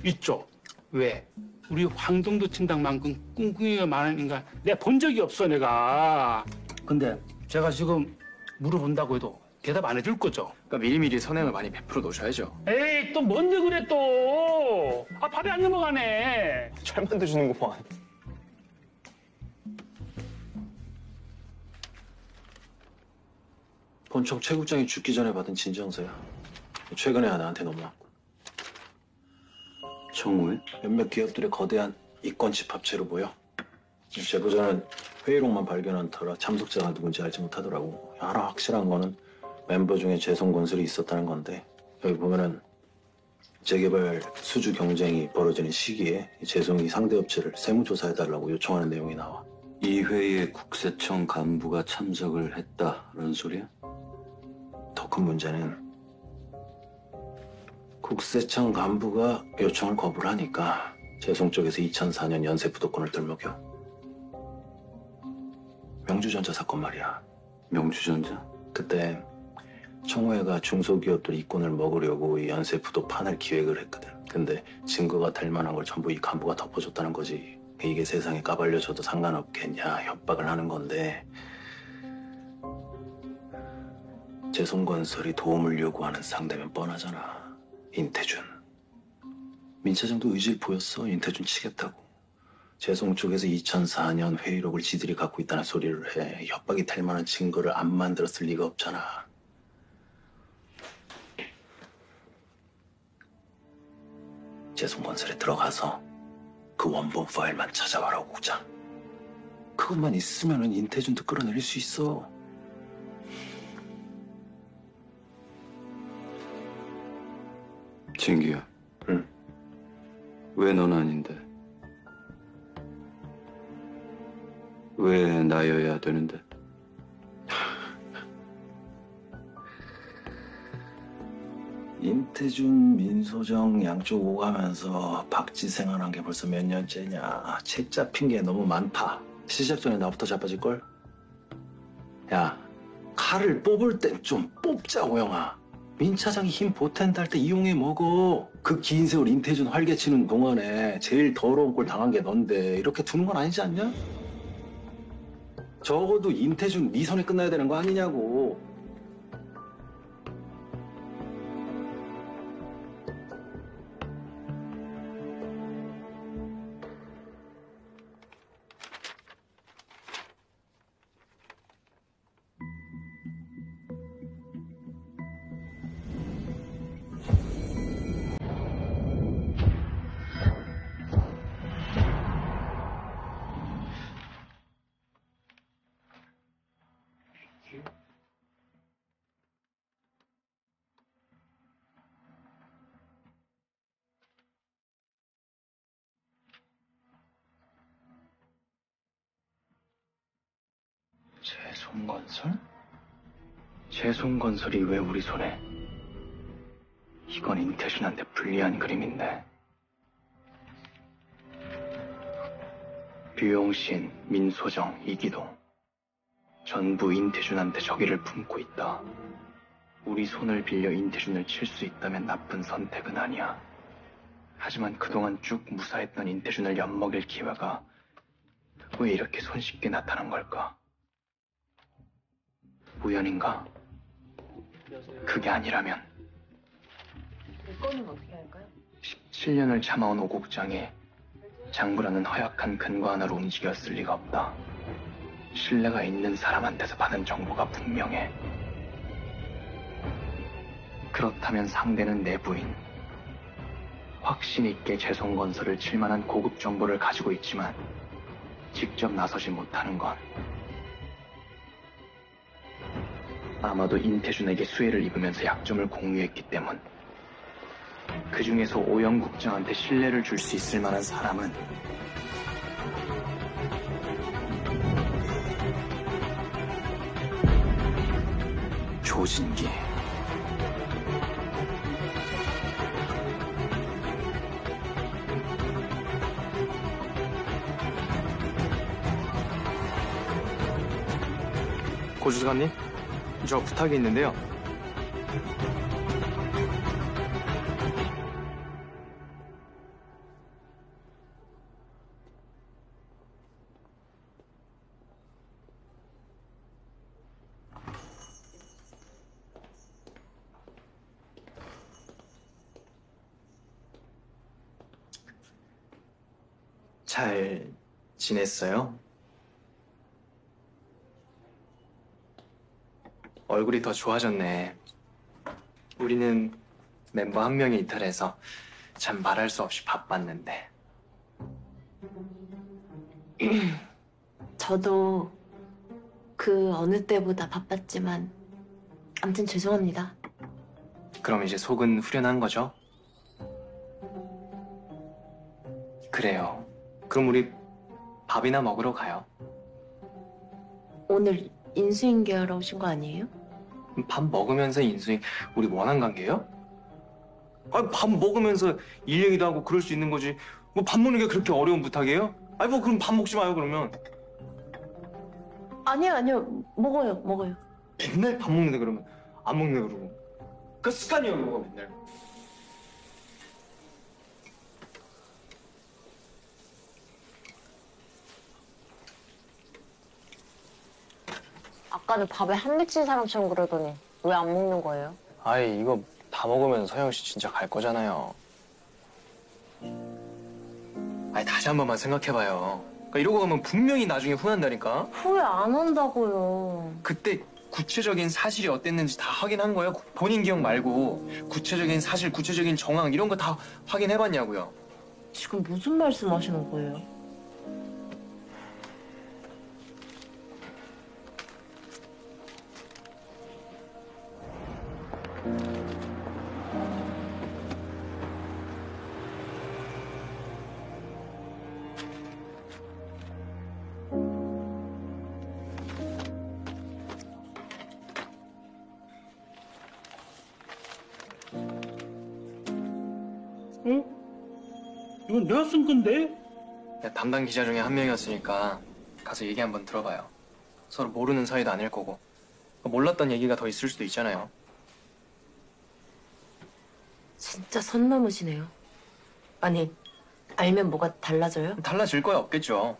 있죠. 왜? 우리 황동도 친당만큼 꿍꿍이가 많은 인간 내가 본 적이 없어, 내가. 근데 제가 지금 물어본다고 해도 대답 안 해줄 거죠? 그러니까 미리미리 선행을 많이 베풀어 놓으셔야죠. 에이, 또 뭔데 그래, 또. 밥이 안 넘어가네. 잘 만드시는구만. 본청 최국장이 죽기 전에 받은 진정서야. 최근에 나한테 넘어왔고. 청우에? 몇몇 기업들의 거대한 이권 집합체로 보여. 제보자는 회의록만 발견한 터라 참석자가 누군지 알지 못하더라고. 하나 확실한 거는 멤버 중에 재송 건설이 있었다는 건데, 여기 보면은 재개발 수주 경쟁이 벌어지는 시기에 재송이 상대 업체를 세무조사해달라고 요청하는 내용이 나와. 이 회의에 국세청 간부가 참석을 했다는 소리야? 더 큰 문제는 국세청 간부가 요청을 거부를 하니까 재송 쪽에서 2004년 연쇄 부도권을 들먹여. 명주전자 사건 말이야. 명주전자? 그때 청우회가 중소기업들 이권을 먹으려고 이 연쇄 부도 판을 기획을 했거든. 근데 증거가 될 만한 걸 전부 이 간부가 덮어줬다는 거지. 이게 세상에 까발려져도 상관없겠냐 협박을 하는 건데 재송건설이 도움을 요구하는 상대면 뻔하잖아. 인태준. 민 차장도 의지를 보였어. 인태준 치겠다고. 재송 쪽에서 2004년 회의록을 지들이 갖고 있다는 소리를 해. 협박이 될 만한 증거를 안 만들었을 리가 없잖아. 재송건설에 들어가서 그 원본 파일만 찾아와라고 오자. 그것만 있으면 인태준도 끌어내릴 수 있어. 진기야. 응. 왜 넌 아닌데? 왜 나여야 되는데? 인태준, 민소정 양쪽 오가면서 박쥐 생활한 게 벌써 몇 년째냐. 책 잡힌 게 너무 많다. 시작 전에 나부터 자빠질걸? 야, 칼을 뽑을 땐 좀 뽑자, 오영아. 민 차장이 힘 보탠다 할 때 이용해 먹어. 그 긴 세월 인태준 활개치는 동안에 제일 더러운 꼴 당한 게 넌데 이렇게 두는 건 아니지 않냐? 적어도 인태준 네 손에 끝나야 되는 거 아니냐고. 재송건설? 재송건설이 왜 우리 손에? 이건 인태준한테 불리한 그림인데. 류용신, 민소정, 이기동 전부 인태준한테 적의를 품고 있다. 우리 손을 빌려 인태준을 칠 수 있다면 나쁜 선택은 아니야. 하지만 그동안 쭉 무사했던 인태준을 엿먹일 기회가 왜 이렇게 손쉽게 나타난 걸까? 우연인가? 그게 아니라면 이거는 어떻게 할까요? 17년을 참아온 오국장이 장부라는 허약한 근거 하나로 움직였을 리가 없다. 신뢰가 있는 사람한테서 받은 정보가 분명해. 그렇다면 상대는 내부인. 확신 있게 재송건설을 칠 만한 고급 정보를 가지고 있지만 직접 나서지 못하는 건 아마도 인태준에게 수혜를 입으면서 약점을 공유했기 때문. 그 중에서 오영 국장한테 신뢰를 줄 수 있을 만한 사람은 조진기. 고 주사관님, 저 부탁이 있는데요. 잘 지냈어요? 얼굴이 더 좋아졌네. 우리는 멤버 한 명이 이탈해서 참 말할 수 없이 바빴는데. 저도 그 어느 때보다 바빴지만 아무튼 죄송합니다. 그럼 이제 속은 후련한 거죠? 그래요. 그럼 우리 밥이나 먹으러 가요. 오늘 인수인계하러 오신 거 아니에요? 밥 먹으면서 인수인 우리 원한 관계예요? 아니 밥 먹으면서 일 얘기도 하고 그럴 수 있는 거지. 뭐 밥 먹는 게 그렇게 어려운 부탁이에요? 아니 뭐 그럼 밥 먹지 마요 그러면. 아니요. 먹어요. 맨날 밥 먹는데 그러면 안 먹네 그러고. 그 습관이에요 그거 맨날. 아까는 밥에 한 맺힌 사람처럼 그러더니 왜 안 먹는 거예요? 아이, 이거 다 먹으면 서영 씨 진짜 갈 거잖아요. 아니, 다시 한 번만 생각해봐요. 그러니까 이러고 가면 분명히 나중에 후회한다니까? 후회 안 한다고요. 그때 구체적인 사실이 어땠는지 다 확인한 거예요? 본인 기억 말고 구체적인 사실, 구체적인 정황 이런 거 다 확인해봤냐고요? 지금 무슨 말씀 하시는 거예요? 응? 이건 내가 쓴 건데? 담당 기자 중에 한 명이었으니까 가서 얘기 한번 들어봐요. 서로 모르는 사이도 아닐 거고 몰랐던 얘기가 더 있을 수도 있잖아요. 진짜 선 넘으시네요. 아니, 알면 뭐가 달라져요? 달라질 거야 없겠죠.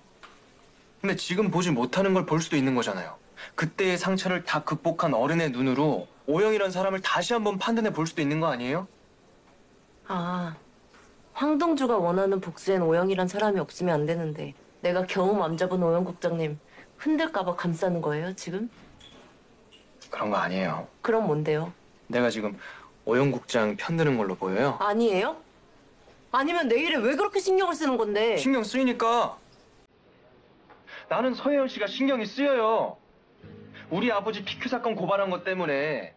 근데 지금 보지 못하는 걸 볼 수도 있는 거잖아요. 그때의 상처를 다 극복한 어른의 눈으로 오영이란 사람을 다시 한번 판단해 볼 수도 있는 거 아니에요? 아, 황동주가 원하는 복수엔 오영이란 사람이 없으면 안 되는데 내가 겨우 맘 잡은 오영 국장님 흔들까봐 감싸는 거예요, 지금? 그런 거 아니에요. 그럼 뭔데요? 내가 지금 오영 국장 편드는 걸로 보여요? 아니에요? 아니면 내 일에 왜 그렇게 신경을 쓰는 건데? 신경 쓰이니까. 나는 서혜연 씨가 신경이 쓰여요. 우리 아버지 PQ 사건 고발한 것 때문에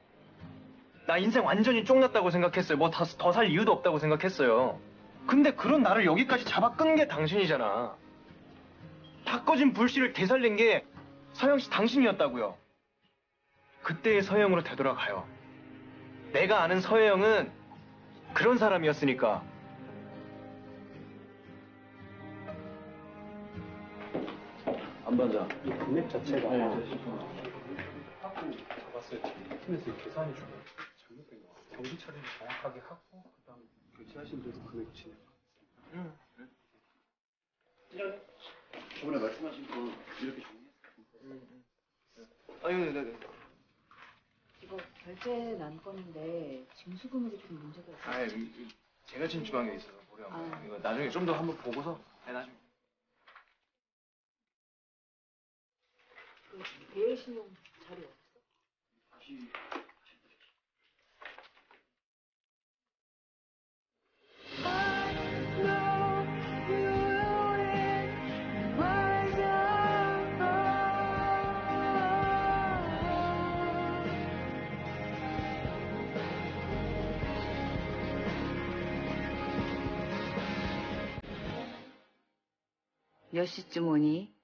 나 인생 완전히 쫑났다고 생각했어요. 뭐 더 살 이유도 없다고 생각했어요. 근데 그런 나를 여기까지 잡아 끈 게 당신이잖아. 다 꺼진 불씨를 되살린 게 서영 씨 당신이었다고요. 그때의 서영으로 되돌아가요. 내가 아는 서영은 그런 사람이었으니까. 안 반장. 이 금액 자체가 하고 잡았을 때 팀에서 계산이 좀 잘못된 것 같아요. 경비 처리를 정확하게 하고 그다음 교체하신 대로 금액 진행. 저번에 말씀하신 거 이렇게 정리했어요. 아유, 네네. 이거 결제 난건인데 징수 금액이 좀 문제가 있어요. 아, 제가 진주방에 있어서 모르겠어요. 이거 나중에 좀 더 한번 보고서. 나중에. 그 대신용 자료 없어? 몇 시쯤 오니?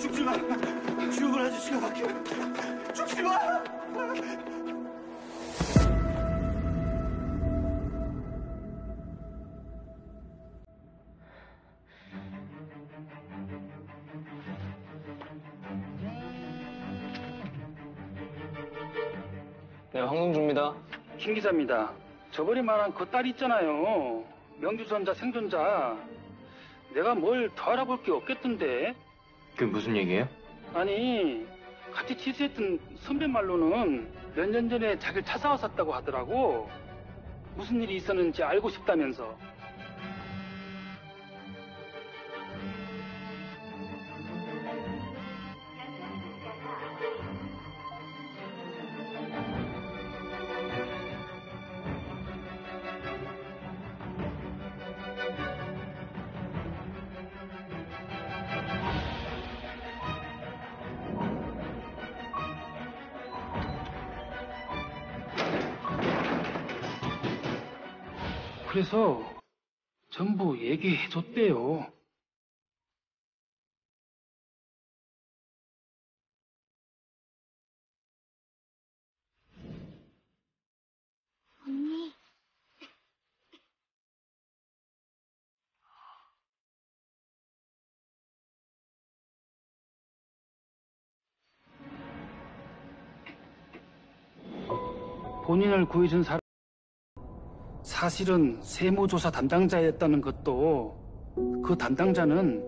죽지 마. 죽은 아저씨가 밖에. 죽지 마. 네, 황동주입니다. 김 기자입니다. 저번에 말한 그 딸 있잖아요. 명주전자 생존자. 내가 뭘 더 알아볼 게 없겠던데. 그게 무슨 얘기예요? 아니, 같이 취수했던 선배 말로는 몇 년 전에 자기를 찾아왔었다고 하더라고. 무슨 일이 있었는지 알고 싶다면서. 그래서 전부 얘기해줬대요. 언니. 본인을 구해준 사람 사실은 세무조사 담당자였다는 것도 그 담당자는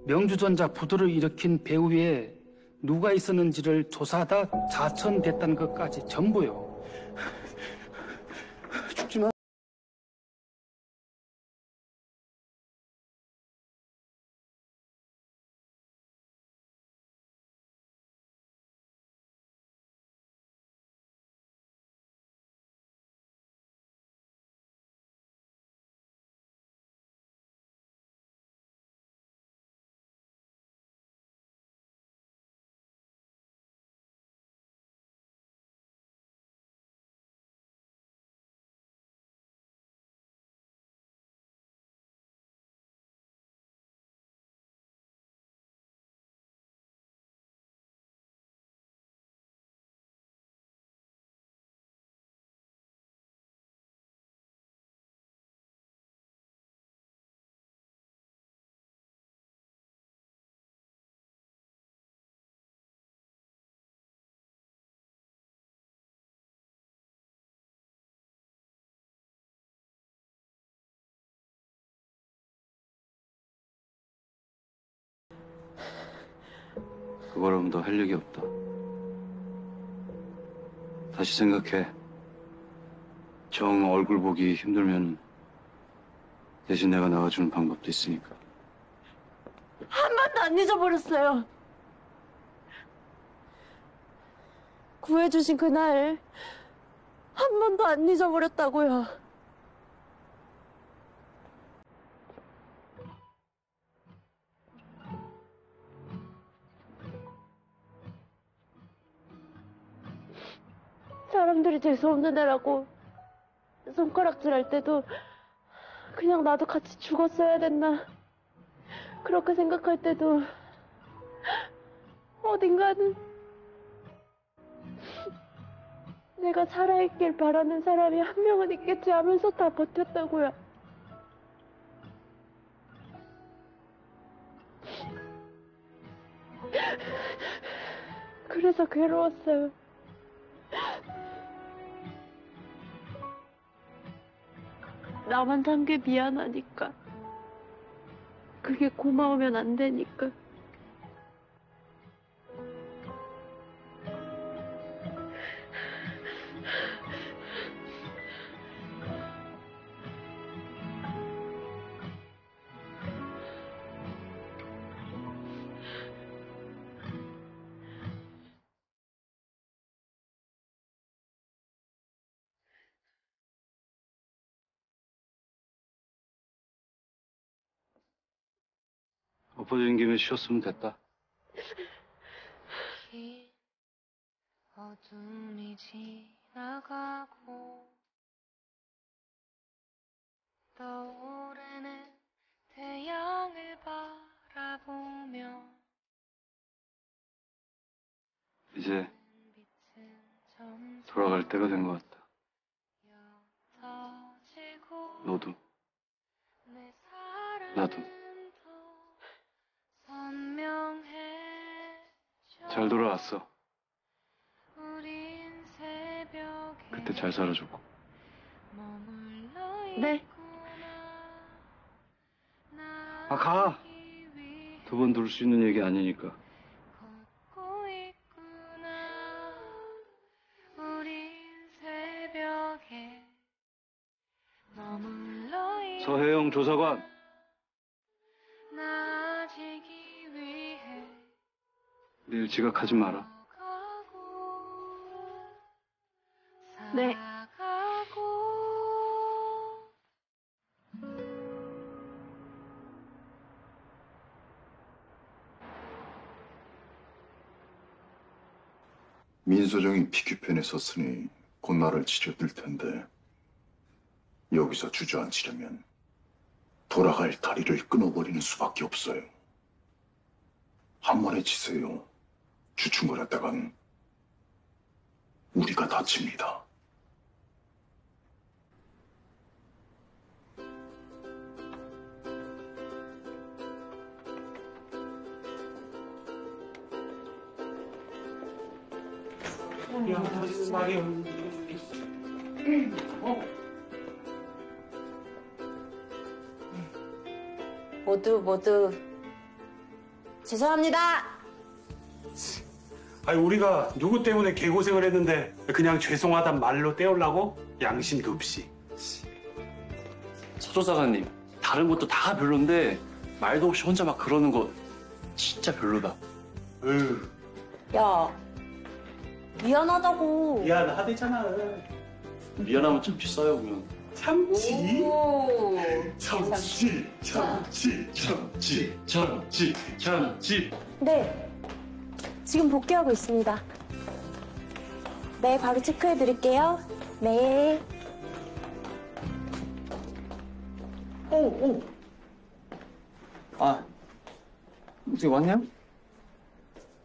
명주전자 부도를 일으킨 배후에 누가 있었는지를 조사하다 자천됐다는 것까지 전부요. 죽지 마. 그거라면 더 할 얘기 없다. 다시 생각해. 정 얼굴 보기 힘들면 대신 내가 나가주는 방법도 있으니까. 한 번도 안 잊어버렸어요. 구해주신 그날 한 번도 안 잊어버렸다고요. 사람들이 재수없는 애라고 손가락질 할 때도 그냥 나도 같이 죽었어야 됐나 그렇게 생각할 때도 어딘가는 내가 살아있길 바라는 사람이 한 명은 있겠지 하면서 다 버텼다고요. 그래서 괴로웠어요. 나만 산 게 미안하니까. 그게 고마우면 안 되니까. 엎어진 김에 쉬었으면 됐다. 어둠이 지나가고 떠오르는 태양을 바라보며 이제 돌아갈 때가 된 것 같다. 너도 나도 잘 돌아왔어. 그때 잘 살아줬고. 네. 아, 가. 두 번 들을 수 있는 얘기 아니니까. 서혜영 조사관. 내일 지각하지 마라. 네. 민소정이 PQ 편에 섰으니 곧 나를 지켜들 텐데 여기서 주저앉으려면 돌아갈 다리를 끊어버리는 수밖에 없어요. 한번해지세요. 주춤거렸다간 우리가 다칩니다. 말이 없는 모두 죄송합니다. 아니 우리가 누구 때문에 개고생을 했는데 그냥 죄송하단 말로 떼우려고? 양심도 없이. 서조사관님, 다른 것도 다 별론데 말도 없이 혼자 막 그러는 거 진짜 별로다. 야, 미안하다고. 미안하대잖아. 미안하면 참치 써요, 그러면. 참치? 참치. 네, 지금 복귀하고 있습니다. 네, 바로 체크해드릴게요. 네. 아, 어떻게 왔냐?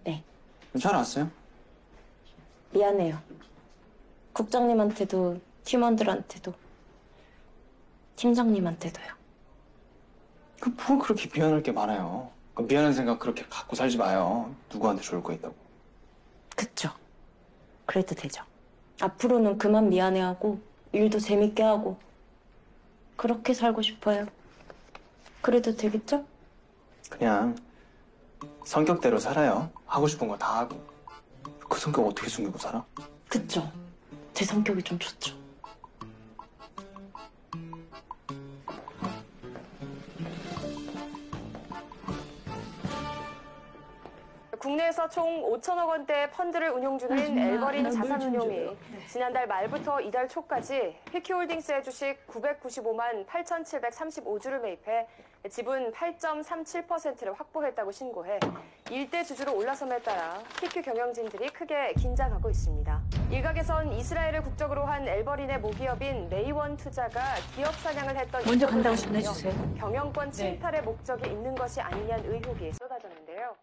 네. 잘 왔어요? 미안해요. 국장님한테도 팀원들한테도 팀장님한테도요. 뭘 그렇게 미안할 게 많아요. 미안한 생각 그렇게 갖고 살지 마요. 누구한테 좋을 거 있다고. 그쵸. 그래도 되죠. 앞으로는 그만 미안해하고 일도 재밌게 하고 그렇게 살고 싶어요. 그래도 되겠죠? 그냥 성격대로 살아요. 하고 싶은 거 다 하고. 그 성격 어떻게 숨기고 살아? 그쵸. 제 성격이 좀 좋죠. 국내에서 총 5천억 원대 펀드를 운용 중인 엘버린 자산운용이 지난달 말부터 이달 초까지 피큐홀딩스의 주식 995만 8,735주를 매입해 지분 8.37%를 확보했다고 신고해 일대 주주로 올라섬에 따라 피큐 경영진들이 크게 긴장하고 있습니다. 일각에선 이스라엘을 국적으로 한 엘버린의 모기업인 메이원 투자가 기업 사냥을 했던 먼저 간다고 전해주세요. 경영권 침탈의 목적이 있는 것이 아니냐는 의혹이 쏟아졌는데요.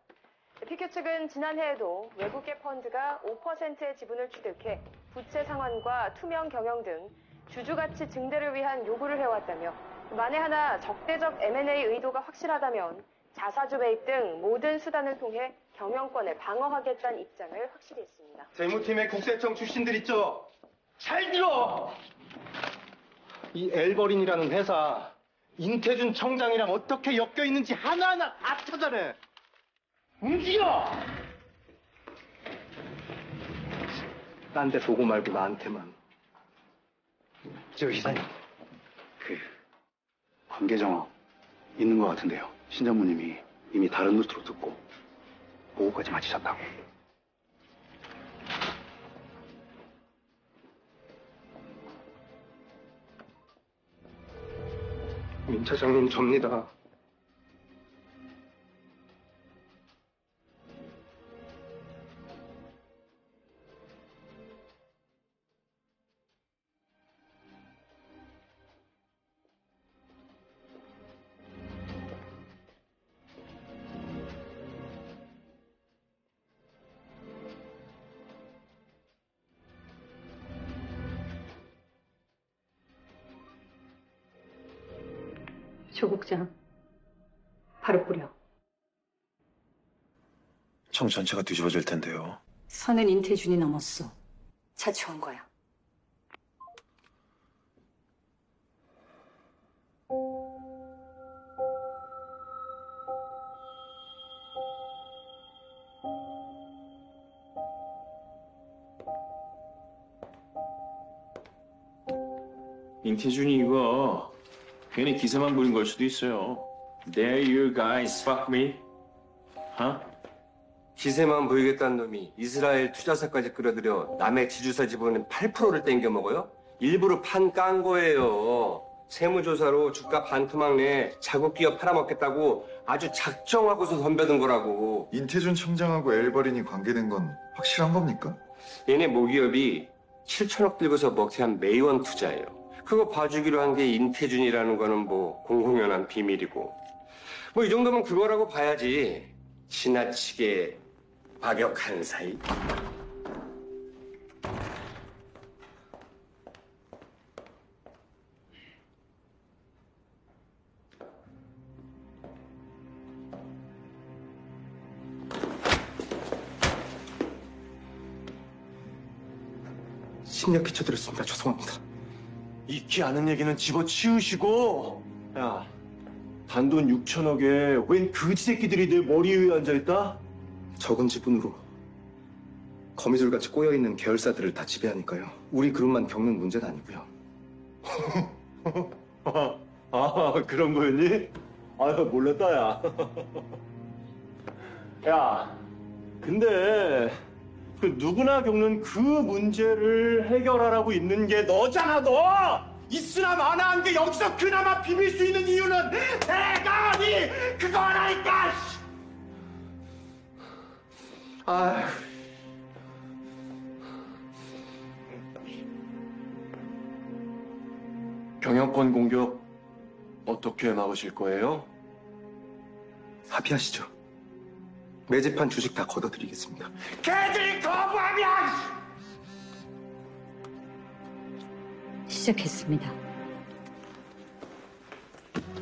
피큐 측은 지난해에도 외국계 펀드가 5%의 지분을 취득해 부채 상환과 투명 경영 등 주주 가치 증대를 위한 요구를 해왔다며 만에 하나 적대적 M&A 의도가 확실하다면 자사주 매입 등 모든 수단을 통해 경영권을 방어하겠다는 입장을 확실히 했습니다. 재무팀의 국세청 출신들 있죠? 잘 들어! 이 엘버린이라는 회사 인태준 청장이랑 어떻게 엮여 있는지 하나하나 다 찾아내! 움직여! 딴 데 보고 말고 나한테만. 저 이사님. 관계 정황 있는 것 같은데요. 신장모님이 이미 다른 루트로 듣고 보고까지 마치셨다고. 민 차장님 접니다. 조 국장, 바로 뿌려. 청 전체가 뒤집어질 텐데요. 선은 인태준이 넘었어. 자초한 거야. 인태준이 이거 괜히 기세만 부린 걸 수도 있어요. There you guys fuck me. 기세만 보이겠다는 놈이 이스라엘 투자사까지 끌어들여 남의 지주사 지분은 8%를 땡겨 먹어요? 일부러 판 깐 거예요. 세무조사로 주가 반토막 내 자국 기업 팔아먹겠다고 아주 작정하고서 덤벼든 거라고. 인태준 청장하고 엘버린이 관계된 건 확실한 겁니까? 얘네 모기업이 7천억 들고서 먹튀한 메이원 투자예요. 그거 봐주기로 한 게 인태준이라는 거는 뭐 공공연한 비밀이고. 뭐 이 정도면 그거라고 봐야지. 지나치게 과격한 사이. 심력 끼쳐드렸습니다. 죄송합니다. 익히 아는 얘기는 집어치우시고, 야, 단돈 6천억에 웬 그지 새끼들이 내 머리 위에 앉아있다? 적은 지분으로 거미줄같이 꼬여있는 계열사들을 다 지배하니까요. 우리 그룹만 겪는 문제는 아니고요. 그런 거였니? 아유, 몰랐다, 야. 야, 근데 그 누구나 겪는 그 문제를 해결하라고 있는 게 너잖아, 너! 있으나 마나한 게 여기서 그나마 비빌 수 있는 이유는 대가니 그거 하나니까! 아휴. 경영권 공격 어떻게 막으실 거예요? 합의하시죠. 매집한 주식 다 걷어드리겠습니다. 걔들이 거부하면! 시작했습니다.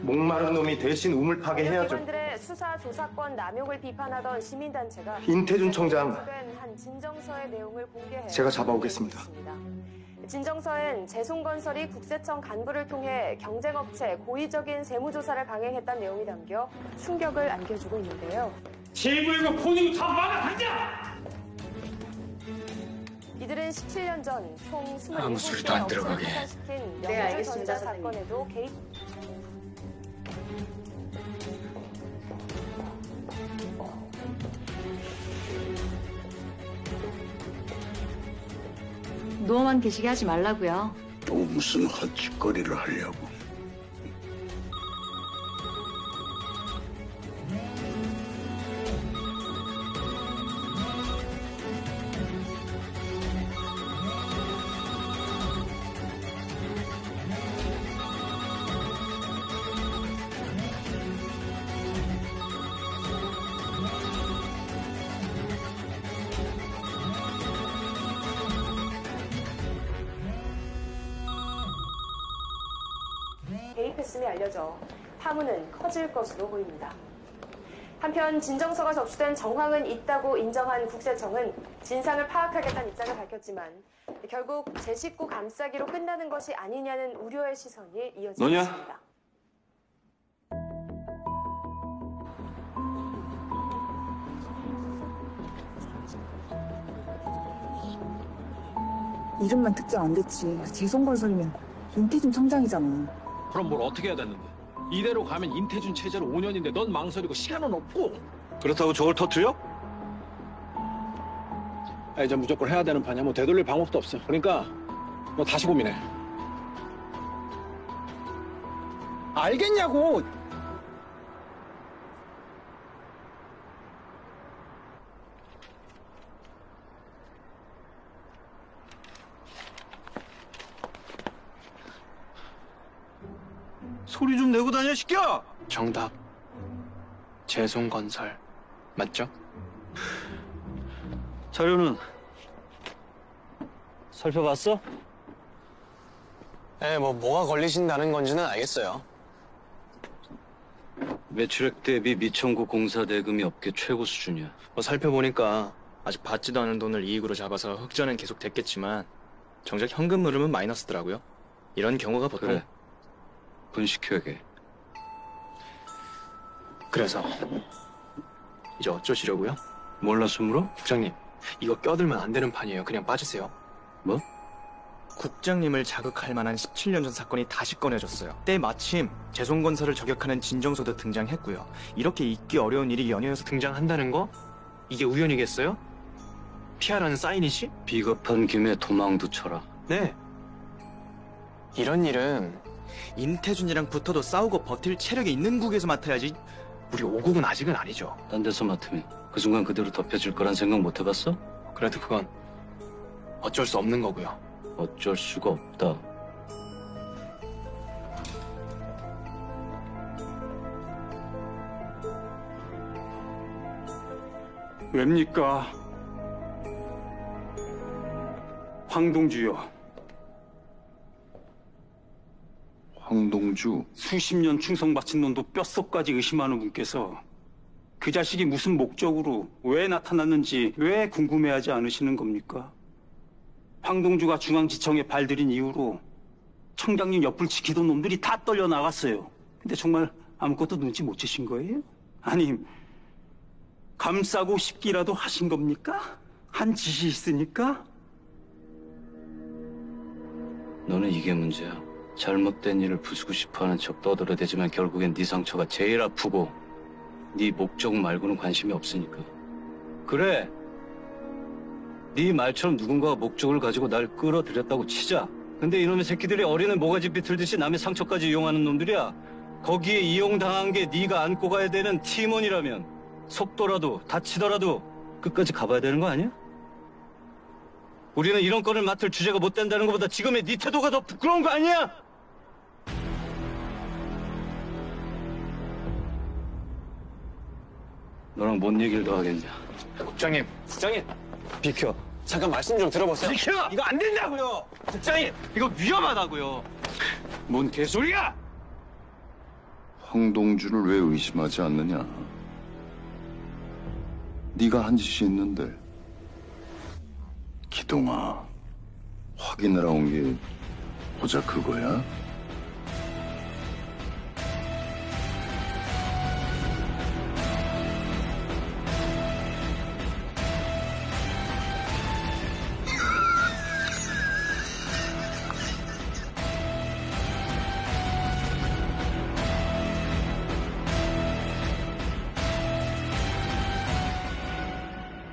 목마른 놈이 대신 우물 파게 해야죠. 의원들의 수사 조사권 남용을 비판하던 시민단체가 인태준 청장, 한 진정서의 내용을 공개해 제가 잡아오겠습니다. 진정서엔 재송건설이 국세청 간부를 통해 경쟁업체 고의적인 세무조사를 강행했다는 내용이 담겨 충격을 안겨주고 있는데요. 제보이고 본인이 다 막아가자! 이들은 17년 전 총 27개 아무 소리도 안 들어가게. 시킨 네, 알겠습니다, 명주전자 사건에도 개입. 누워만 계시게 하지 말라고요. 또 무슨 헛짓거리를 하려고. 개입했음이 알려져 파문은 커질 것으로 보입니다. 한편 진정서가 접수된 정황은 있다고 인정한 국세청은 진상을 파악하겠다는 입장을 밝혔지만 결국 제 식구 감싸기로 끝나는 것이 아니냐는 우려의 시선이 이어지고 너냐? 있습니다. 이름만 특정 안 됐지. 재송건설이면 인태준 청장이잖아. 그럼 뭘 어떻게 해야 되는데? 이대로 가면 인태준 체제로 5년인데 넌 망설이고 시간은 없고. 그렇다고 저걸 터뜨려? 이제 무조건 해야 되는 판이야. 뭐 되돌릴 방법도 없어. 그러니까 너 다시 고민해. 알겠냐고. 소리 좀 내고 다녀, 시켜! 정답. 재송건설. 맞죠? 자료는 살펴봤어? 네, 뭐가 걸리신다는 건지는 알겠어요. 매출액 대비 미청구 공사 대금이 업계 최고 수준이야. 살펴보니까 아직 받지도 않은 돈을 이익으로 잡아서 흑자는 계속 됐겠지만 정작 현금 흐름은 마이너스더라고요. 이런 경우가 보통. 그래. 분식회계. 그래서 이제 어쩌시려고요? 몰라서 물어? 국장님, 이거 껴들면 안 되는 판이에요. 그냥 빠지세요. 뭐? 국장님을 자극할 만한 17년 전 사건이 다시 꺼내졌어요. 때 마침 재송건설을 저격하는 진정서도 등장했고요. 이렇게 잊기 어려운 일이 연이어서 등장한다는 거? 이게 우연이겠어요? 피하라는 사인이지? 비겁한 김에 도망도 쳐라. 네. 이런 일은 인태준이랑 붙어도 싸우고 버틸 체력이 있는 국에서 맡아야지. 우리 5국은 아직은 아니죠. 딴 데서 맡으면 그 순간 그대로 덮여질 거란 생각 못 해봤어? 그래도 그건 어쩔 수 없는 거고요. 어쩔 수가 없다. 왜입니까? 황동주요. 황동주? 수십 년 충성 바친 놈도 뼛속까지 의심하는 분께서 그 자식이 무슨 목적으로 왜 나타났는지 왜 궁금해하지 않으시는 겁니까? 황동주가 중앙지청에 발들인 이후로 청장님 옆을 지키던 놈들이 다 떨려 나갔어요. 근데 정말 아무것도 눈치 못 채신 거예요? 아님 감싸고 싶기라도 하신 겁니까? 한 짓이 있으니까? 너는 이게 문제야. 잘못된 일을 부수고 싶어하는 척 떠들어대지만 결국엔 네 상처가 제일 아프고 네 목적 말고는 관심이 없으니까. 그래. 네 말처럼 누군가가 목적을 가지고 날 끌어들였다고 치자. 근데 이놈의 새끼들이 어린애 모가지 비틀듯이 남의 상처까지 이용하는 놈들이야. 거기에 이용당한 게 네가 안고 가야 되는 팀원이라면 속더라도 다치더라도 끝까지 가봐야 되는 거 아니야? 우리는 이런 건을 맡을 주제가 못 된다는 것보다 지금의 네 태도가 더 부끄러운 거 아니야? 너랑 뭔 얘기를 더 하겠냐? 국장님, 비켜. 잠깐 말씀 좀 들어보세요. 비켜! 이거 안 된다고요! 국장님, 이거 위험하다고요. 뭔 개소리야! 황동주를 왜 의심하지 않느냐? 네가 한 짓이 있는데. 기동아, 확인하러 온 게 고작 그거야?